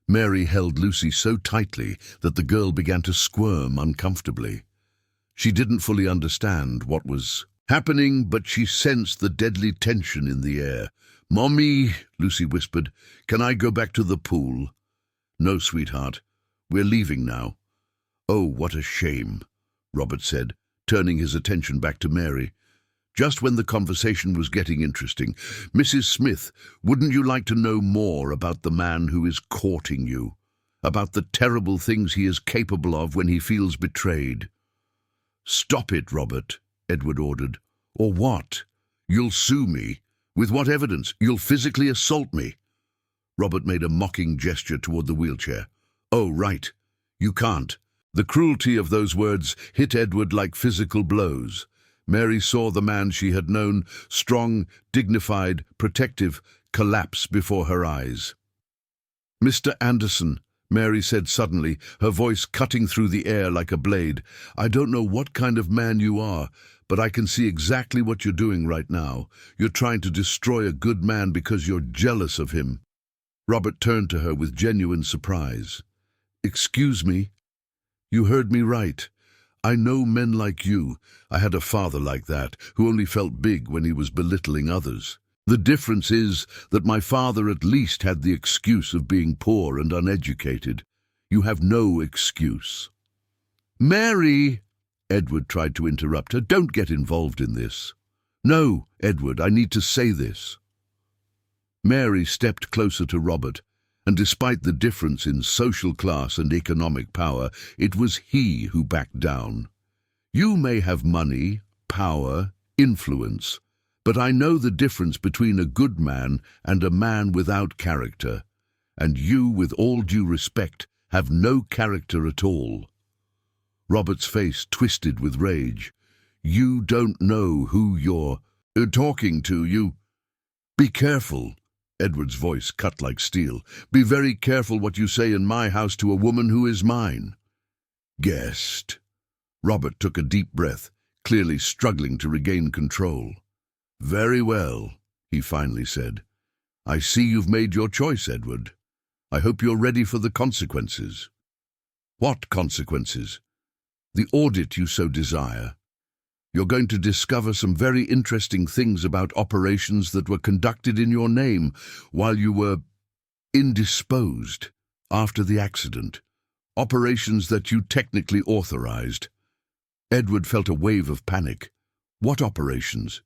Mary held Lucy so tightly that the girl began to squirm uncomfortably. She didn't fully understand what was happening, but she sensed the deadly tension in the air. "Mommy," Lucy whispered, "can I go back to the pool?" "No, sweetheart. We're leaving now." "Oh, what a shame," Robert said, turning his attention back to Mary. Just when the conversation was getting interesting, "Mrs. Smith, wouldn't you like to know more about the man who is courting you? About the terrible things he is capable of when he feels betrayed?" "Stop it, Robert," Edward ordered. "Or what? You'll sue me. With what evidence? You'll physically assault me." Robert made a mocking gesture toward the wheelchair. "Oh, right. You can't." The cruelty of those words hit Edward like physical blows. Mary saw the man she had known, strong, dignified, protective, collapse before her eyes. "Mr. Anderson," Mary said suddenly, her voice cutting through the air like a blade, "I don't know what kind of man you are, but I can see exactly what you're doing right now. You're trying to destroy a good man because you're jealous of him." Robert turned to her with genuine surprise. "Excuse me? You heard me right. I know men like you. I had a father like that, who only felt big when he was belittling others. The difference is that my father at least had the excuse of being poor and uneducated. You have no excuse." "Mary!" Edward tried to interrupt her. "Don't get involved in this." "No, Edward, I need to say this." Mary stepped closer to Robert, and despite the difference in social class and economic power, it was he who backed down. "You may have money, power, influence, but I know the difference between a good man and a man without character, and you, with all due respect, have no character at all." Robert's face twisted with rage. "You don't know who you're talking to, you—" "Be careful." Edward's voice cut like steel. "Be very careful what you say in my house to a woman who is mine." "Guest." Robert took a deep breath, clearly struggling to regain control. "Very well," he finally said. "I see you've made your choice, Edward. I hope you're ready for the consequences." "What consequences?" "The audit you so desire. You're going to discover some very interesting things about operations that were conducted in your name while you were indisposed after the accident. Operations that you technically authorized." Edward felt a wave of panic. "What operations?"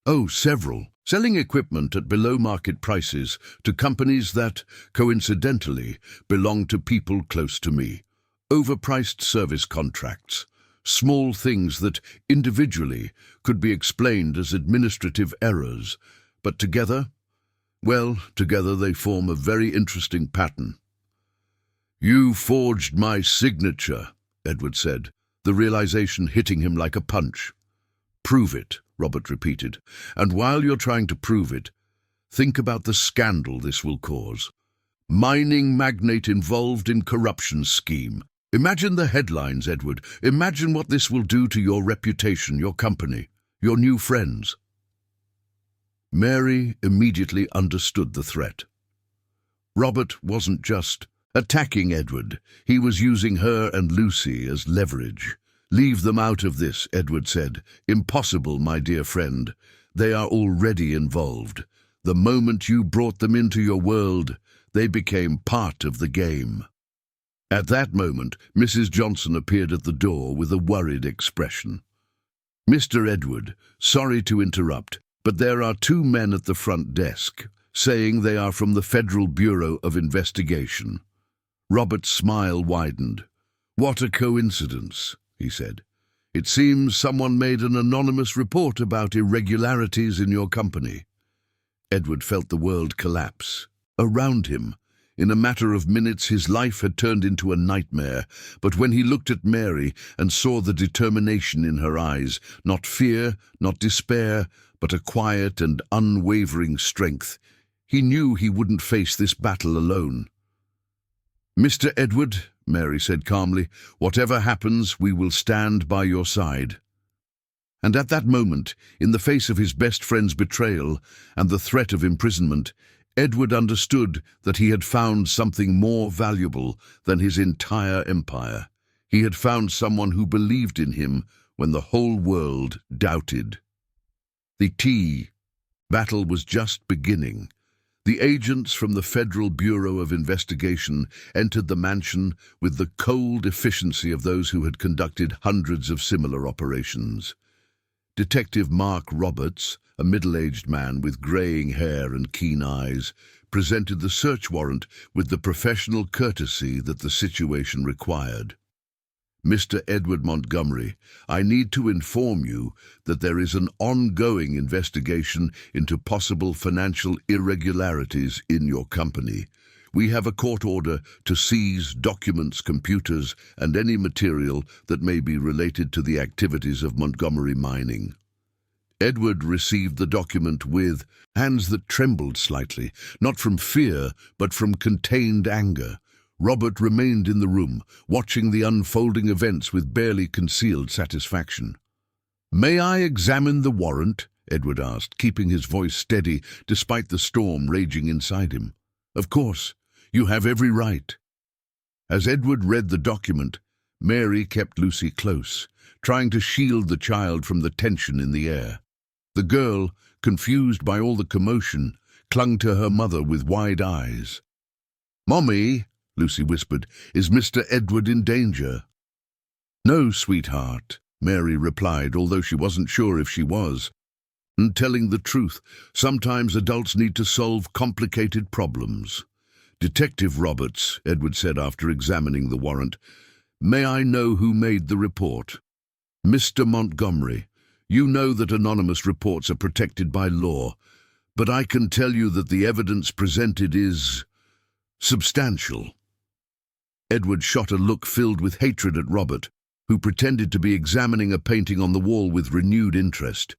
"Oh, several. Selling equipment at below-market prices to companies that, coincidentally, belong to people close to me. Overpriced service contracts. Small things that, individually, could be explained as administrative errors, but together, well, together they form a very interesting pattern." "You forged my signature," Edward said, the realization hitting him like a punch. "Prove it," Robert repeated, "and while you're trying to prove it, think about the scandal this will cause. Mining magnate involved in corruption scheme. Imagine the headlines, Edward. Imagine what this will do to your reputation, your company, your new friends." Mary immediately understood the threat. Robert wasn't just attacking Edward. He was using her and Lucy as leverage. "Leave them out of this," Edward said. "Impossible, my dear friend. They are already involved. The moment you brought them into your world, they became part of the game." At that moment, Mrs. Johnson appeared at the door with a worried expression. "Mr. Edward, sorry to interrupt, but there are two men at the front desk, saying they are from the Federal Bureau of Investigation." Robert's smile widened. "What a coincidence," he said. "It seems someone made an anonymous report about irregularities in your company." Edward felt the world collapse around him. In a matter of minutes, his life had turned into a nightmare, but when he looked at Mary and saw the determination in her eyes, not fear, not despair, but a quiet and unwavering strength, he knew he wouldn't face this battle alone. "Mr. Edward," Mary said calmly, "whatever happens, we will stand by your side." And at that moment, in the face of his best friend's betrayal and the threat of imprisonment, Edward understood that he had found something more valuable than his entire empire. He had found someone who believed in him when the whole world doubted. The tea battle was just beginning. The agents from the Federal Bureau of Investigation entered the mansion with the cold efficiency of those who had conducted hundreds of similar operations. Detective Mark Roberts, a middle-aged man with graying hair and keen eyes, presented the search warrant with the professional courtesy that the situation required. Mr. Edward Montgomery, I need to inform you that there is an ongoing investigation into possible financial irregularities in your company. We have a court order to seize documents, computers, and any material that may be related to the activities of Montgomery Mining. Edward received the document with hands that trembled slightly, not from fear, but from contained anger. Robert remained in the room, watching the unfolding events with barely concealed satisfaction. "May I examine the warrant?" Edward asked, keeping his voice steady despite the storm raging inside him. "Of course, you have every right." As Edward read the document, Mary kept Lucy close, trying to shield the child from the tension in the air. The girl, confused by all the commotion, clung to her mother with wide eyes. "Mommy," Lucy whispered, "is Mr. Edward in danger?" "No, sweetheart," Mary replied, although she wasn't sure if she was. "And telling the truth, sometimes adults need to solve complicated problems." "Detective Roberts," Edward said after examining the warrant, "may I know who made the report?" "Mr. Montgomery, you know that anonymous reports are protected by law, but I can tell you that the evidence presented is substantial." Edward shot a look filled with hatred at Robert, who pretended to be examining a painting on the wall with renewed interest.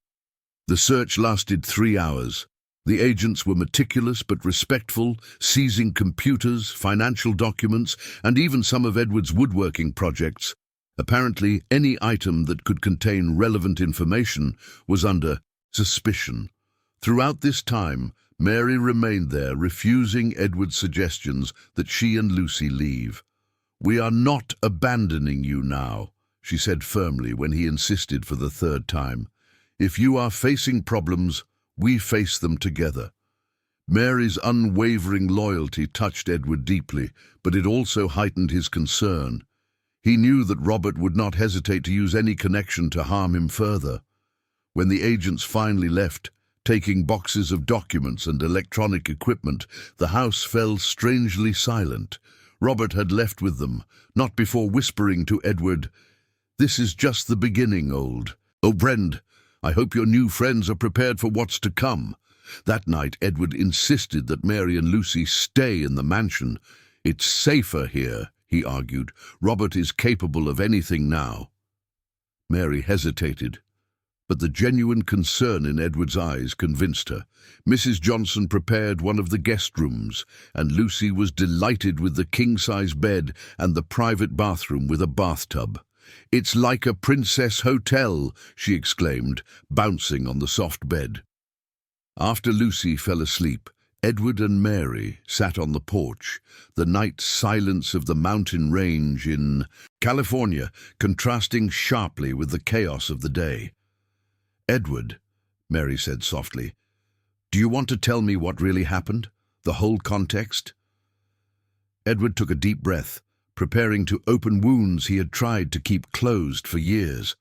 The search lasted 3 hours. The agents were meticulous but respectful, seizing computers, financial documents, and even some of Edward's woodworking projects. Apparently, any item that could contain relevant information was under suspicion. Throughout this time, Mary remained there, refusing Edward's suggestions that she and Lucy leave. "We are not abandoning you now," she said firmly when he insisted for the 3rd time. "If you are facing problems, we face them together." Mary's unwavering loyalty touched Edward deeply, but it also heightened his concern. He knew that Robert would not hesitate to use any connection to harm him further. When the agents finally left, taking boxes of documents and electronic equipment, the house fell strangely silent. Robert had left with them, not before whispering to Edward, "This is just the beginning, old friend. I hope your new friends are prepared for what's to come." That night, Edward insisted that Mary and Lucy stay in the mansion. "It's safer here," he argued. "Robert is capable of anything now." Mary hesitated, but the genuine concern in Edward's eyes convinced her. Mrs. Johnson prepared one of the guest rooms, and Lucy was delighted with the king-size bed and the private bathroom with a bathtub. "It's like a princess hotel," she exclaimed, bouncing on the soft bed. After Lucy fell asleep, Edward and Mary sat on the porch, the night silence of the mountain range in California contrasting sharply with the chaos of the day. "Edward," Mary said softly, "do you want to tell me what really happened? The whole context?" Edward took a deep breath, preparing to open wounds he had tried to keep closed for years.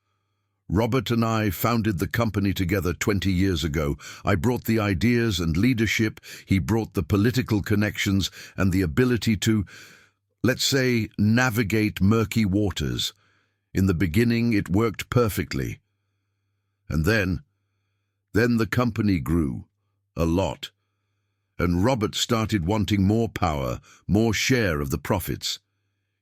"Robert and I founded the company together 20 years ago. I brought the ideas and leadership, he brought the political connections and the ability to, let's say, navigate murky waters. In the beginning, it worked perfectly. And then the company grew, a lot. And Robert started wanting more power, more share of the profits.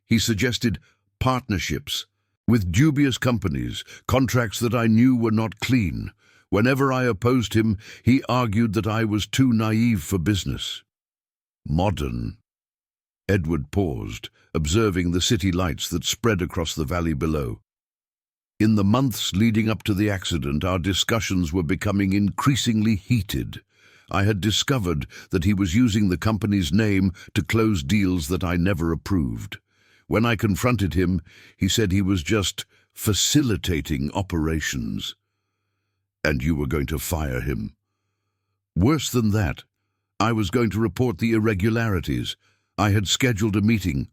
He suggested partnerships with dubious companies, contracts that I knew were not clean. Whenever I opposed him, he argued that I was too naive for business." "Modern." Edward paused, observing the city lights that spread across the valley below. "In the months leading up to the accident, our discussions were becoming increasingly heated. I had discovered that he was using the company's name to close deals that I never approved. When I confronted him, he said he was just facilitating operations. And you were going to fire him. Worse than that, I was going to report the irregularities. I had scheduled a meeting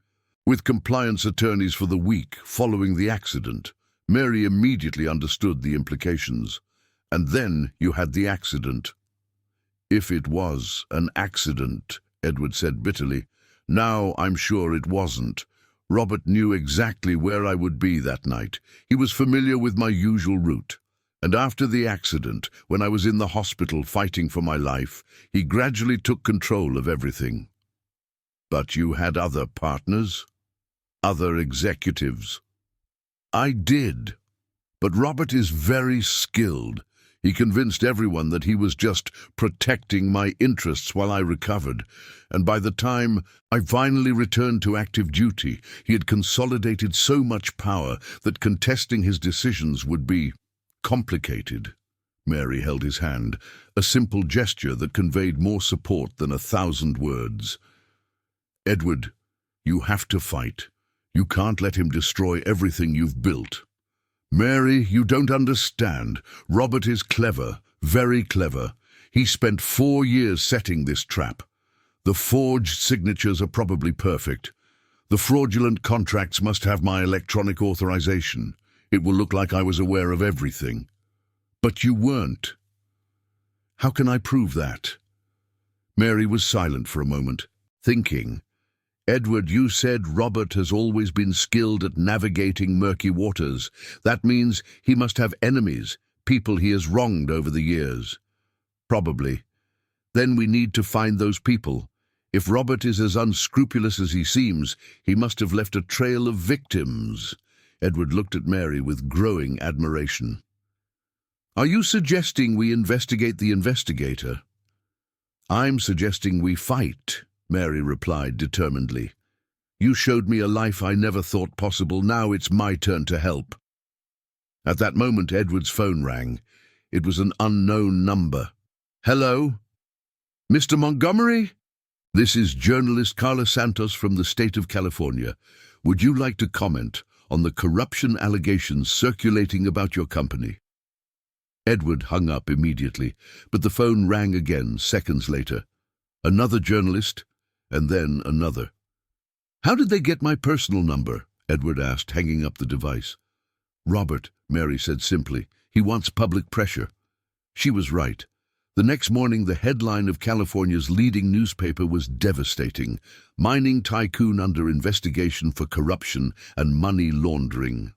with compliance attorneys for the week following the accident. Mary immediately understood the implications. And then you had the accident. If it was an accident, Edward said bitterly. Now I'm sure it wasn't. Robert knew exactly where I would be that night. He was familiar with my usual route. And after the accident, when I was in the hospital fighting for my life, he gradually took control of everything. But you had other partners? Other executives? I did. But Robert is very skilled. He convinced everyone that he was just protecting my interests while I recovered. And by the time I finally returned to active duty, he had consolidated so much power that contesting his decisions would be complicated. Mary held his hand, a simple gesture that conveyed more support than 1,000 words. Edward, you have to fight. You can't let him destroy everything you've built. Mary, you don't understand. Robert is clever, very clever. He spent 4 years setting this trap. The forged signatures are probably perfect. The fraudulent contracts must have my electronic authorization. It will look like I was aware of everything. But you weren't. How can I prove that? Mary was silent for a moment, thinking. Edward, you said Robert has always been skilled at navigating murky waters. That means he must have enemies, people he has wronged over the years. Probably. Then we need to find those people. If Robert is as unscrupulous as he seems, he must have left a trail of victims. Edward looked at Mary with growing admiration. Are you suggesting we investigate the investigator? I'm suggesting we fight, Mary replied determinedly. You showed me a life I never thought possible. Now it's my turn to help. At that moment, Edward's phone rang. It was an unknown number. Hello? Mr. Montgomery? This is journalist Carla Santos from the state of California. Would you like to comment on the corruption allegations circulating about your company? Edward hung up immediately, but the phone rang again seconds later. Another journalist, and then another. How did they get my personal number? Edward asked, hanging up the device. Robert, Mary said simply. He wants public pressure. She was right. The next morning, the headline of California's leading newspaper was devastating. Mining tycoon under investigation for corruption and money laundering.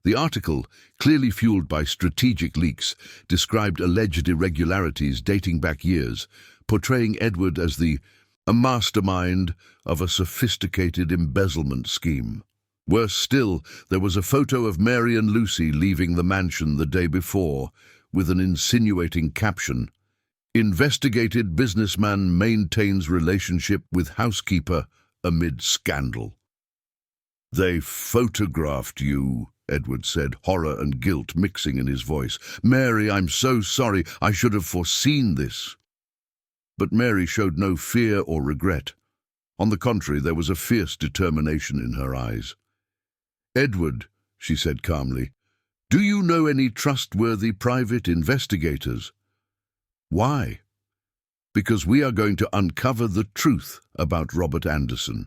The article, clearly fueled by strategic leaks, described alleged irregularities dating back years, portraying Edward as a mastermind of a sophisticated embezzlement scheme. Worse still, there was a photo of Mary and Lucy leaving the mansion the day before, with an insinuating caption, "Investigated businessman maintains relationship with housekeeper amid scandal." They photographed you, Edward said, horror and guilt mixing in his voice. Mary, I'm so sorry. I should have foreseen this. But Mary showed no fear or regret. On the contrary, there was a fierce determination in her eyes. Edward, she said calmly, do you know any trustworthy private investigators? Why? Because we are going to uncover the truth about Robert Anderson.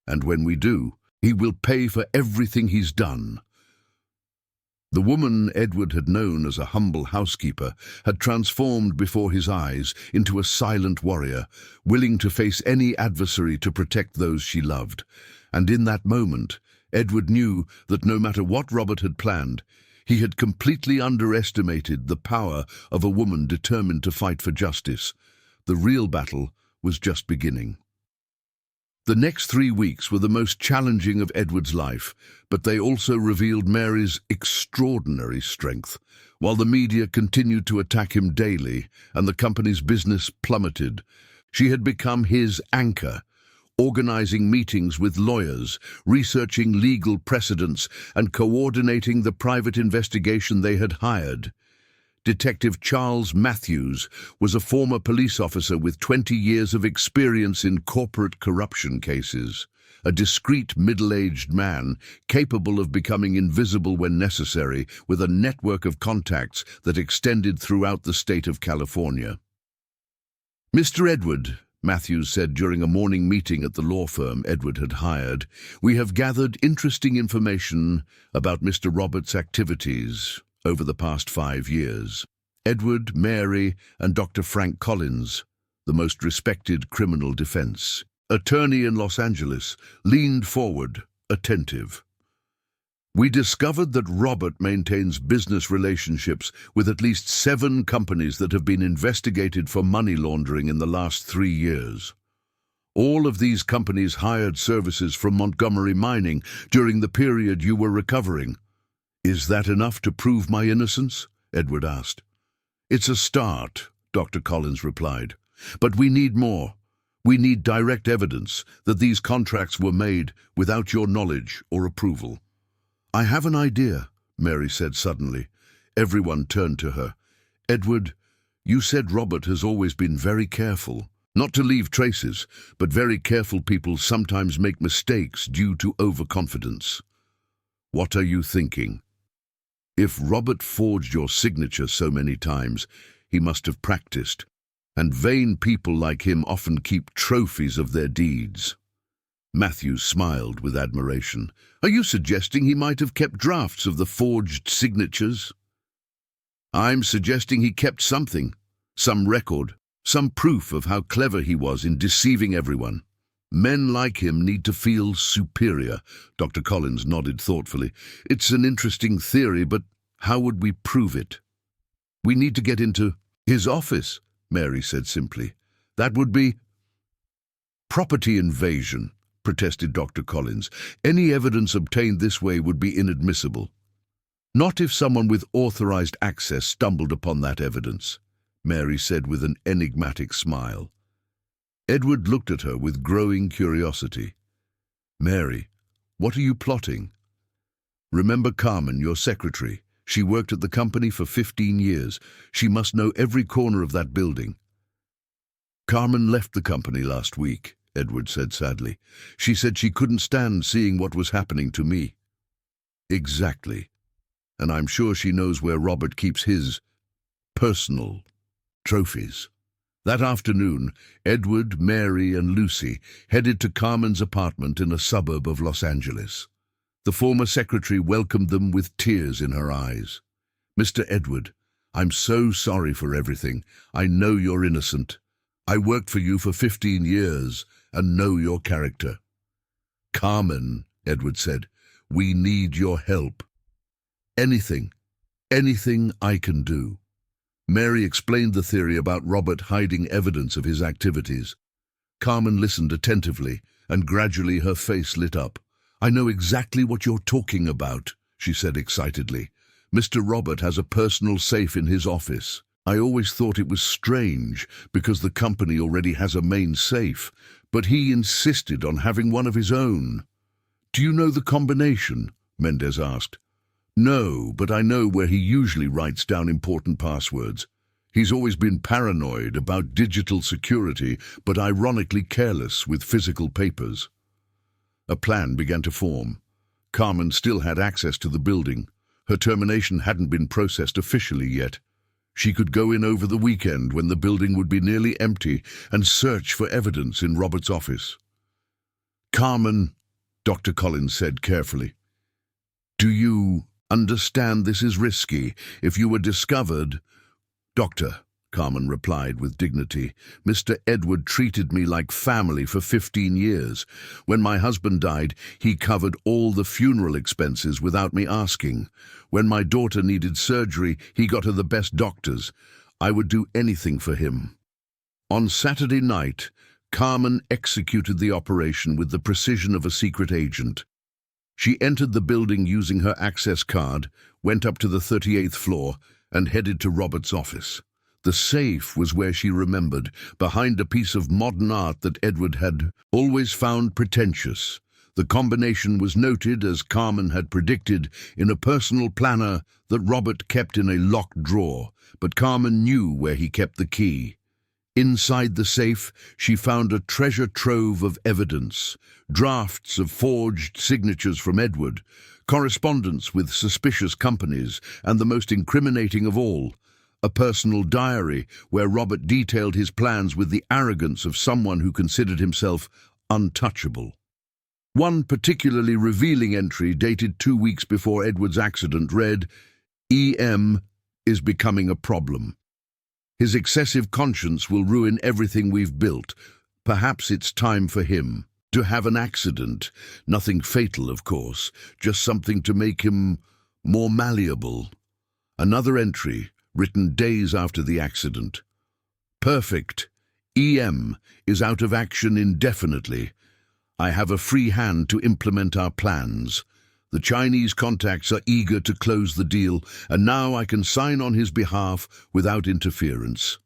And when we do, he will pay for everything he's done. The woman Edward had known as a humble housekeeper had transformed before his eyes into a silent warrior, willing to face any adversary to protect those she loved. And in that moment, Edward knew that no matter what Robert had planned, he had completely underestimated the power of a woman determined to fight for justice. The real battle was just beginning. The next 3 weeks were the most challenging of Edward's life, but they also revealed Mary's extraordinary strength. While the media continued to attack him daily and the company's business plummeted, she had become his anchor, organizing meetings with lawyers, researching legal precedents, and coordinating the private investigation they had hired. Detective Charles Matthews was a former police officer with 20 years of experience in corporate corruption cases. a discreet middle-aged man capable of becoming invisible when necessary, with a network of contacts that extended throughout the state of California. "Mr. Edward," Matthews said during a morning meeting at the law firm Edward had hired, "we have gathered interesting information about Mr. Roberts' activities over the past 5 years. Edward, Mary, and Dr. Frank Collins, the most respected criminal defense attorney in Los Angeles, leaned forward, attentive. We discovered that Robert maintains business relationships with at least 7 companies that have been investigated for money laundering in the last 3 years. All of these companies hired services from Montgomery Mining during the period you were recovering. Is that enough to prove my innocence?" Edward asked. "It's a start," Dr. Collins replied. "But we need more. We need direct evidence that these contracts were made without your knowledge or approval." "I have an idea," Mary said suddenly. Everyone turned to her. "Edward, you said Robert has always been very careful. Not to leave traces, but very careful people sometimes make mistakes due to overconfidence. What are you thinking?" "If Robert forged your signature so many times, he must have practiced. And vain people like him often keep trophies of their deeds." Matthews smiled with admiration. "Are you suggesting he might have kept drafts of the forged signatures?" "I'm suggesting he kept something, some record, some proof of how clever he was in deceiving everyone. Men like him need to feel superior." Dr. Collins nodded thoughtfully. "It's an interesting theory, but how would we prove it?" "We need to get into his office," Mary said simply. "That would be—" "Property invasion," protested Dr. Collins. "Any evidence obtained this way would be inadmissible." "Not if someone with authorized access stumbled upon that evidence," Mary said with an enigmatic smile. Edward looked at her with growing curiosity. "Mary, what are you plotting?" "Remember Carmen, your secretary. She worked at the company for 15 years. She must know every corner of that building." "Carmen left the company last week," Edward said sadly. "She said she couldn't stand seeing what was happening to me." "Exactly. And I'm sure she knows where Robert keeps his personal trophies." That afternoon, Edward, Mary, and Lucy headed to Carmen's apartment in a suburb of Los Angeles. The former secretary welcomed them with tears in her eyes. "Mr. Edward, I'm so sorry for everything. I know you're innocent. I worked for you for 15 years and know your character." "Carmen," Edward said, "we need your help. Anything I can do." Mary explained the theory about Robert hiding evidence of his activities. Carmen listened attentively, and gradually her face lit up. "I know exactly what you're talking about," she said excitedly. "Mr. Robert has a personal safe in his office. I always thought it was strange because the company already has a main safe, but he insisted on having one of his own." "Do you know the combination?" Mendez asked. "No, but I know where he usually writes down important passwords. He's always been paranoid about digital security, but ironically careless with physical papers." A plan began to form. Carmen still had access to the building. Her termination hadn't been processed officially yet. She could go in over the weekend when the building would be nearly empty and search for evidence in Robert's office. "Carmen," Dr. Collins said carefully, "do you understand this is risky? If you were discovered—" "Doctor," Carmen replied with dignity, "Mr. Edward treated me like family for 15 years. When my husband died, he covered all the funeral expenses without me asking. When my daughter needed surgery, he got her the best doctors. I would do anything for him." On Saturday night, Carmen executed the operation with the precision of a secret agent. She entered the building using her access card, went up to the 38th floor, and headed to Robert's office. The safe was where she remembered, behind a piece of modern art that Edward had always found pretentious. The combination was noted, as Carmen had predicted, in a personal planner that Robert kept in a locked drawer, but Carmen knew where he kept the key. Inside the safe, she found a treasure trove of evidence, drafts of forged signatures from Edward, correspondence with suspicious companies, and the most incriminating of all, a personal diary where Robert detailed his plans with the arrogance of someone who considered himself untouchable. One particularly revealing entry, dated 2 weeks before Edward's accident, read, "EM is becoming a problem. His excessive conscience will ruin everything we've built. Perhaps it's time for him to have an accident. Nothing fatal, of course, just something to make him more malleable." Another entry, written days after the accident. "Perfect. EM is out of action indefinitely. I have a free hand to implement our plans. The Chinese contacts are eager to close the deal, and now I can sign on his behalf without interference."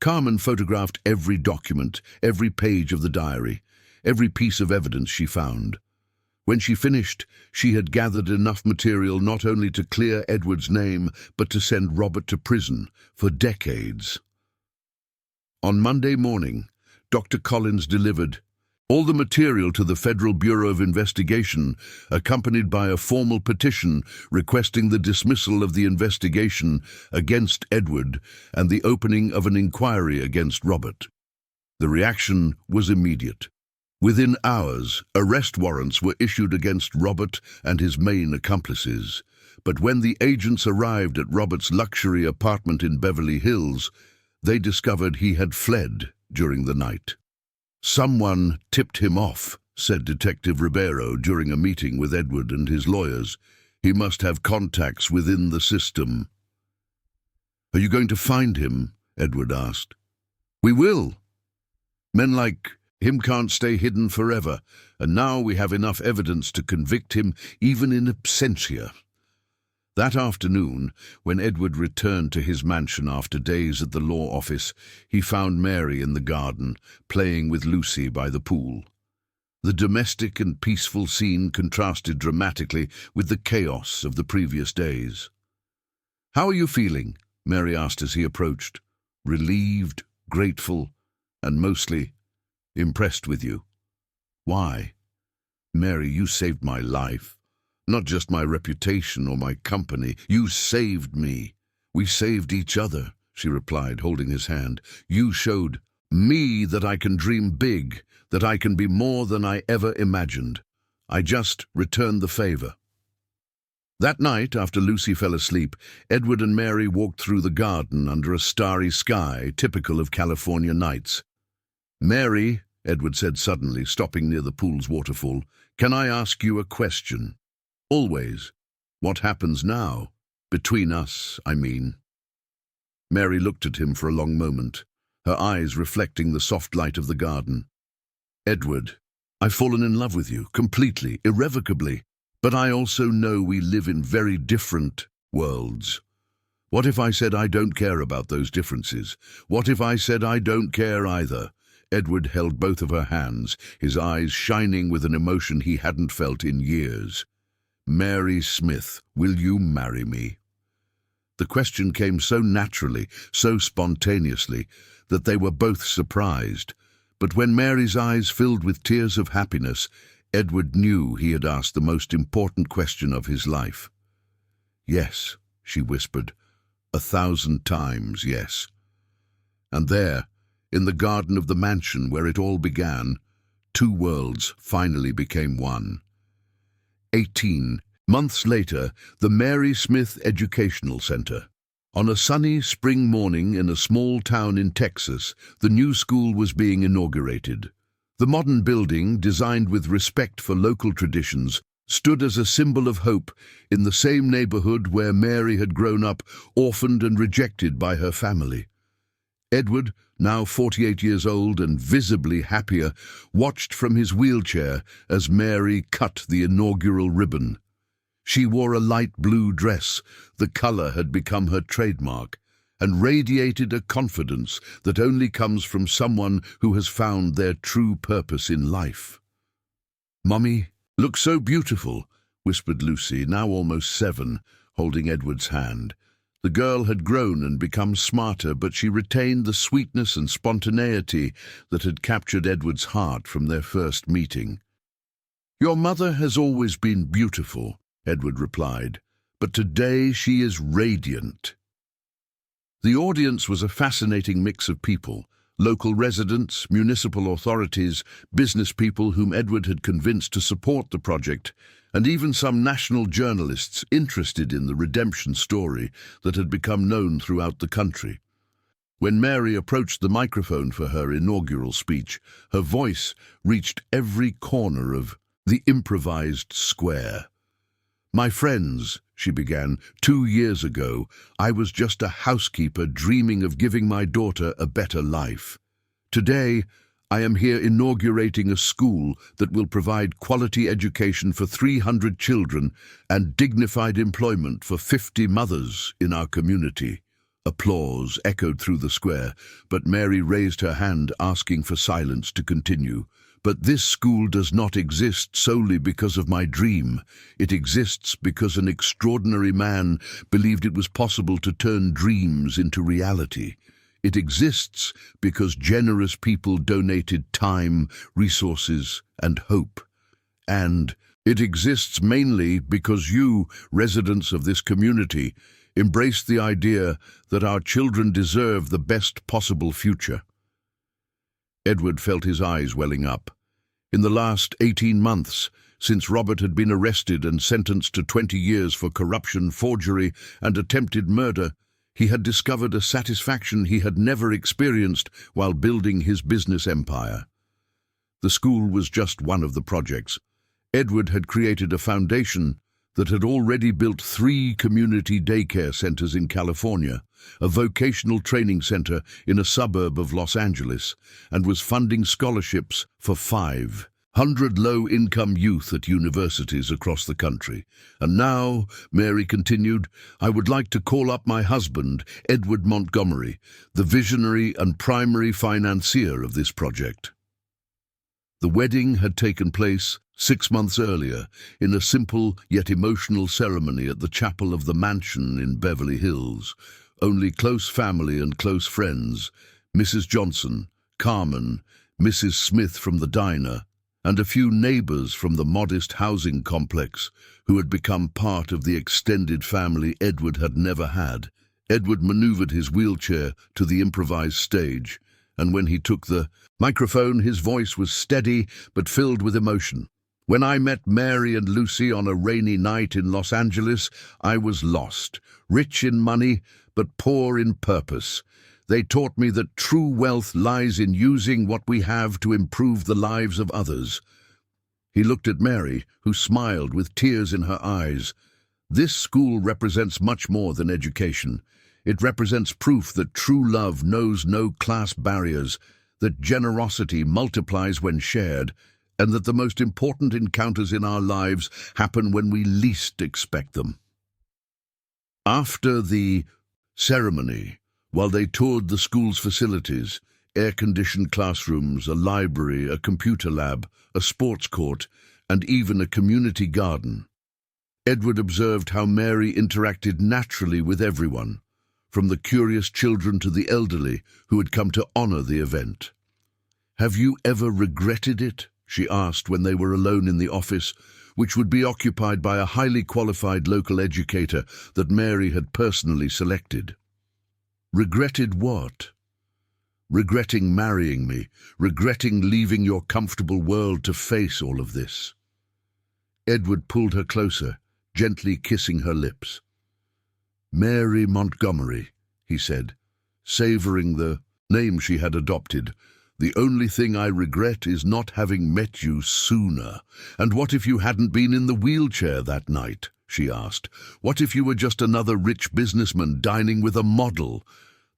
Carmen photographed every document, every page of the diary, every piece of evidence she found. When she finished, she had gathered enough material not only to clear Edward's name, but to send Robert to prison for decades. On Monday morning, Dr. Collins delivered all the material to the Federal Bureau of Investigation, accompanied by a formal petition requesting the dismissal of the investigation against Edward and the opening of an inquiry against Robert. The reaction was immediate. Within hours, arrest warrants were issued against Robert and his main accomplices. But when the agents arrived at Robert's luxury apartment in Beverly Hills, they discovered he had fled during the night. "Someone tipped him off," said Detective Ribeiro during a meeting with Edward and his lawyers. "He must have contacts within the system." "Are you going to find him?" Edward asked. "We will. Men like him can't stay hidden forever, and now we have enough evidence to convict him even in absentia." That afternoon, when Edward returned to his mansion after days at the law office, he found Mary in the garden, playing with Lucy by the pool. The domestic and peaceful scene contrasted dramatically with the chaos of the previous days. "How are you feeling?" Mary asked as he approached. "Relieved, grateful, and mostly impressed with you." "Why?" "Mary, you saved my life. Not just my reputation or my company. You saved me. We saved each other," she replied, holding his hand. "You showed me that I can dream big, that I can be more than I ever imagined. I just returned the favor." That night, after Lucy fell asleep, Edward and Mary walked through the garden under a starry sky, typical of California nights. "Mary," Edward said suddenly, stopping near the pool's waterfall, "can I ask you a question?" "Always. What happens now? Between us, I mean." Mary looked at him for a long moment, her eyes reflecting the soft light of the garden. "Edward, I've fallen in love with you, completely, irrevocably, but I also know we live in very different worlds. What if I said I don't care about those differences? What if I said I don't care either?" Edward held both of her hands, his eyes shining with an emotion he hadn't felt in years. "Mary Smith, will you marry me?" The question came so naturally, so spontaneously, that they were both surprised. But when Mary's eyes filled with tears of happiness, Edward knew he had asked the most important question of his life. "Yes," she whispered, 1,000 times yes. And there, in the garden of the mansion where it all began, two worlds finally became one. 18 months later, the Mary Smith Educational Center. On a sunny spring morning in a small town in Texas, the new school was being inaugurated. The modern building, designed with respect for local traditions, stood as a symbol of hope in the same neighborhood where Mary had grown up, orphaned and rejected by her family. Edward, now 48 years old and visibly happier, watched from his wheelchair as Mary cut the inaugural ribbon. She wore a light blue dress, the color had become her trademark, and radiated a confidence that only comes from someone who has found their true purpose in life. "Mummy, look so beautiful," whispered Lucy, now almost 7, holding Edward's hand. The girl had grown and become smarter, but she retained the sweetness and spontaneity that had captured Edward's heart from their first meeting. "Your mother has always been beautiful," Edward replied, "but today she is radiant." The audience was a fascinating mix of people: local residents, municipal authorities, business people whom Edward had convinced to support the project, and even some national journalists interested in the redemption story that had become known throughout the country. When Mary approached the microphone for her inaugural speech, her voice reached every corner of the improvised square. "My friends," she began, "2 years ago, I was just a housekeeper dreaming of giving my daughter a better life. Today, I am here inaugurating a school that will provide quality education for 300 children and dignified employment for 50 mothers in our community." Applause echoed through the square, but Mary raised her hand, asking for silence to continue. "But this school does not exist solely because of my dream. It exists because an extraordinary man believed it was possible to turn dreams into reality. It exists because generous people donated time, resources, and hope. And it exists mainly because you, residents of this community, embraced the idea that our children deserve the best possible future." Edward felt his eyes welling up. In the last 18 months, since Robert had been arrested and sentenced to 20 years for corruption, forgery, and attempted murder, he had discovered a satisfaction he had never experienced while building his business empire. The school was just one of the projects. Edward had created a foundation that had already built 3 community daycare centers in California, a vocational training center in a suburb of Los Angeles, and was funding scholarships for 500 low-income youth at universities across the country. "And now," Mary continued, "I would like to call up my husband, Edward Montgomery, the visionary and primary financier of this project." The wedding had taken place 6 months earlier in a simple yet emotional ceremony at the chapel of the mansion in Beverly Hills. Only close family and close friends, Mrs. Johnson, Carmen, Mrs. Smith from the diner, and a few neighbors from the modest housing complex who had become part of the extended family Edward had never had. Edward maneuvered his wheelchair to the improvised stage, and when he took the microphone, his voice was steady but filled with emotion. "When I met Mary and Lucy on a rainy night in Los Angeles, I was lost, rich in money but poor in purpose. They taught me that true wealth lies in using what we have to improve the lives of others." He looked at Mary, who smiled with tears in her eyes. "This school represents much more than education. It represents proof that true love knows no class barriers, that generosity multiplies when shared, and that the most important encounters in our lives happen when we least expect them." After the ceremony, while they toured the school's facilities, air-conditioned classrooms, a library, a computer lab, a sports court, and even a community garden, Edward observed how Mary interacted naturally with everyone, from the curious children to the elderly who had come to honor the event. "Have you ever regretted it?" she asked when they were alone in the office, which would be occupied by a highly qualified local educator that Mary had personally selected. "Regretted what?" "Regretting marrying me, regretting leaving your comfortable world to face all of this." Edward pulled her closer, gently kissing her lips. "Mary Montgomery," he said, savoring the name she had adopted. "The only thing I regret is not having met you sooner." "And what if you hadn't been in the wheelchair that night?" she asked. "What if you were just another rich businessman dining with a model?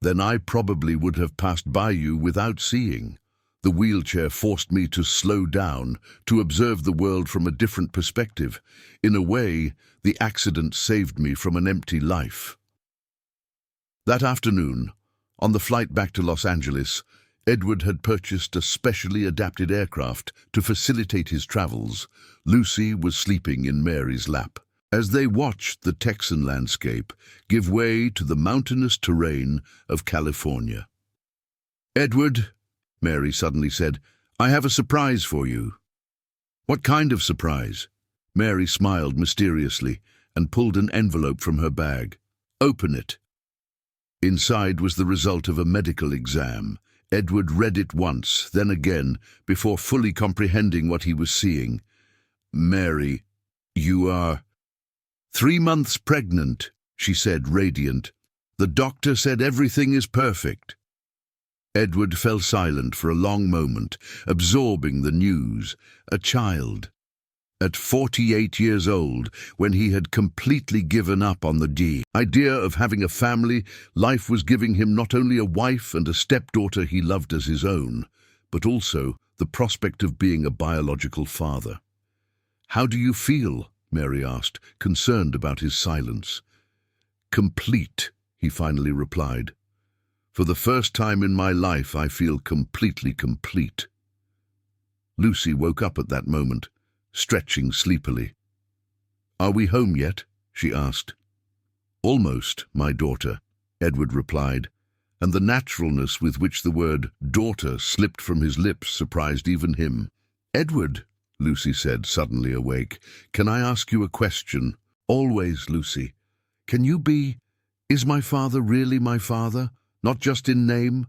Then I probably would have passed by you without seeing. The wheelchair forced me to slow down, to observe the world from a different perspective. In a way, the accident saved me from an empty life." That afternoon, on the flight back to Los Angeles, Edward had purchased a specially adapted aircraft to facilitate his travels. Lucy was sleeping in Mary's lap. as they watched the Texan landscape give way to the mountainous terrain of California. "Edward," Mary suddenly said, "I have a surprise for you." "What kind of surprise?" Mary smiled mysteriously and pulled an envelope from her bag. "Open it." Inside was the result of a medical exam. Edward read it once, then again, before fully comprehending what he was seeing. "Mary, you are 3 months pregnant," she said, radiant. "The doctor said everything is perfect." Edward fell silent for a long moment, absorbing the news. A child. At 48 years old, when he had completely given up on the idea of having a family, life was giving him not only a wife and a stepdaughter he loved as his own, but also the prospect of being a biological father. "How do you feel?" Mary asked, concerned about his silence. "Complete," he finally replied. "For the first time in my life, I feel completely complete." Lucy woke up at that moment, stretching sleepily. "Are we home yet?" she asked. "Almost, my daughter," Edward replied, and the naturalness with which the word daughter slipped from his lips surprised even him. "Edward," Lucy said, suddenly awake, "can I ask you a question?" "Always, Lucy. Is my father really my father, not just in name?"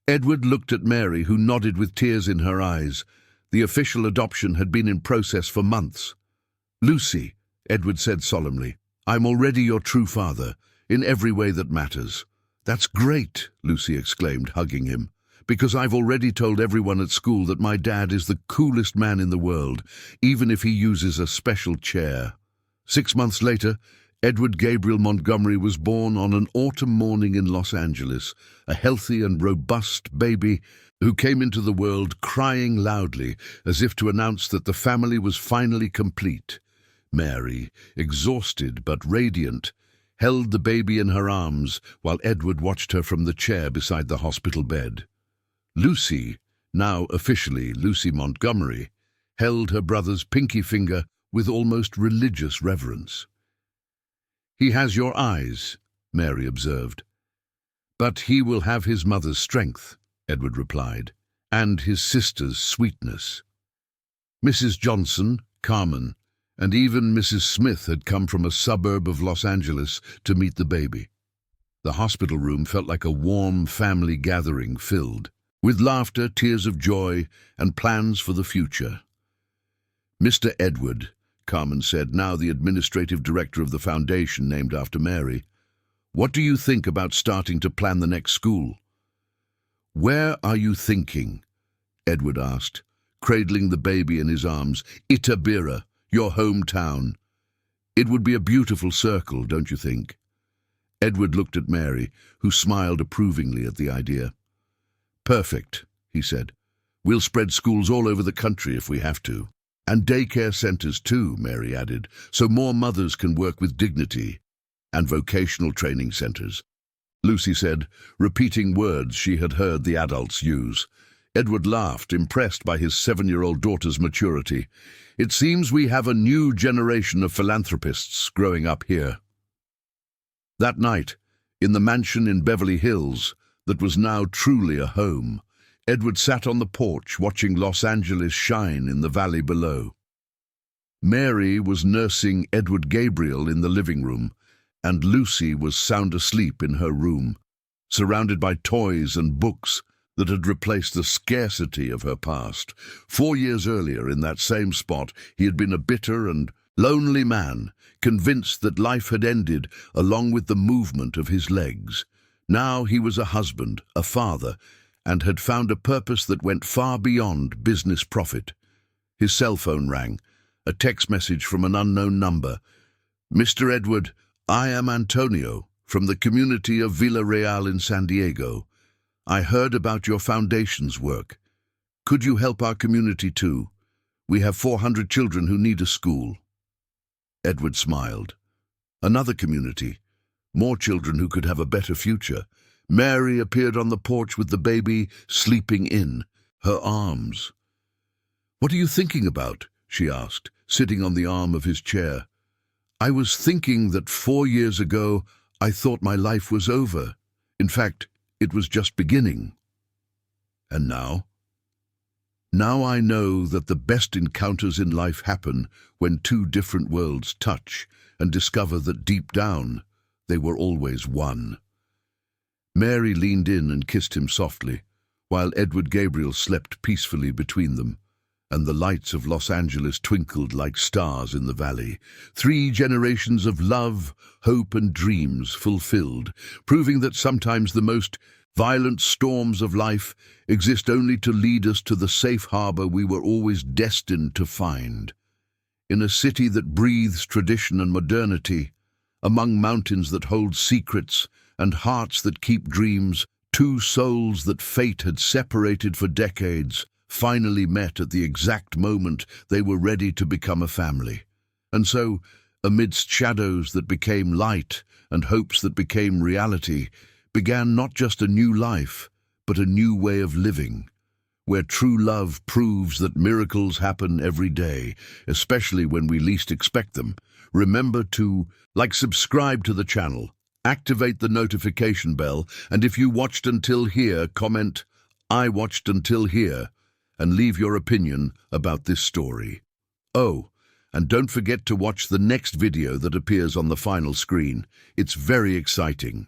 Edward looked at Mary, who nodded with tears in her eyes. The official adoption had been in process for months. "Lucy," Edward said solemnly, "I'm already your true father, in every way that matters." "That's great," Lucy exclaimed, hugging him, "because I've already told everyone at school that my dad is the coolest man in the world, even if he uses a special chair." 6 months later, Edward Gabriel Montgomery was born on an autumn morning in Los Angeles, a healthy and robust baby who came into the world crying loudly as if to announce that the family was finally complete. Mary, exhausted but radiant, held the baby in her arms while Edward watched her from the chair beside the hospital bed. Lucy, now officially Lucy Montgomery, held her brother's pinky finger with almost religious reverence. "He has your eyes," Mary observed. "But he will have his mother's strength," Edward replied, "and his sister's sweetness." Mrs. Johnson, Carmen, and even Mrs. Smith had come from a suburb of Los Angeles to meet the baby. The hospital room felt like a warm family gathering filled with laughter, tears of joy, and plans for the future. "Mr. Edward," Carmen said, now the administrative director of the foundation named after Mary, "what do you think about starting to plan the next school?" "Where are you thinking?" Edward asked, cradling the baby in his arms. "Itabira, your hometown. It would be a beautiful circle, don't you think?" Edward looked at Mary, who smiled approvingly at the idea. "Perfect," he said. "We'll spread schools all over the country if we have to. And daycare centers too," Mary added, "so more mothers can work with dignity. And vocational training centers," Lucy said, repeating words she had heard the adults use. Edward laughed, impressed by his 7-year-old daughter's maturity. "It seems we have a new generation of philanthropists growing up here." That night, in the mansion in Beverly Hills that was now truly a home, Edward sat on the porch watching Los Angeles shine in the valley below. Mary was nursing Edward Gabriel in the living room, and Lucy was sound asleep in her room, surrounded by toys and books that had replaced the scarcity of her past. 4 years earlier, in that same spot, he had been a bitter and lonely man, convinced that life had ended along with the movement of his legs. Now he was a husband, a father, and had found a purpose that went far beyond business profit. His cell phone rang, a text message from an unknown number. "Mr. Edward, I am Antonio, from the community of Villa Real in San Diego. I heard about your foundation's work. Could you help our community too? We have 400 children who need a school." Edward smiled. Another community, more children who could have a better future. Mary appeared on the porch with the baby sleeping in her arms. "What are you thinking about?" she asked, sitting on the arm of his chair. I was thinking that 4 years ago, I thought my life was over. In fact, it was just beginning. And now? Now I know that the best encounters in life happen when two different worlds touch and discover that deep down, they were always one. Mary leaned in and kissed him softly, while Edward Gabriel slept peacefully between them, and the lights of Los Angeles twinkled like stars in the valley. 3 generations of love, hope, and dreams fulfilled, proving that sometimes the most violent storms of life exist only to lead us to the safe harbor we were always destined to find. In a city that breathes tradition and modernity, among mountains that hold secrets and hearts that keep dreams, 2 souls that fate had separated for decades finally met at the exact moment they were ready to become a family. And so, amidst shadows that became light and hopes that became reality, began not just a new life, but a new way of living, where true love proves that miracles happen every day, especially when we least expect them. Remember to subscribe to the channel, activate the notification bell, and if you watched until here, comment, "I watched until here," and leave your opinion about this story. Oh, and don't forget to watch the next video that appears on the final screen. It's very exciting.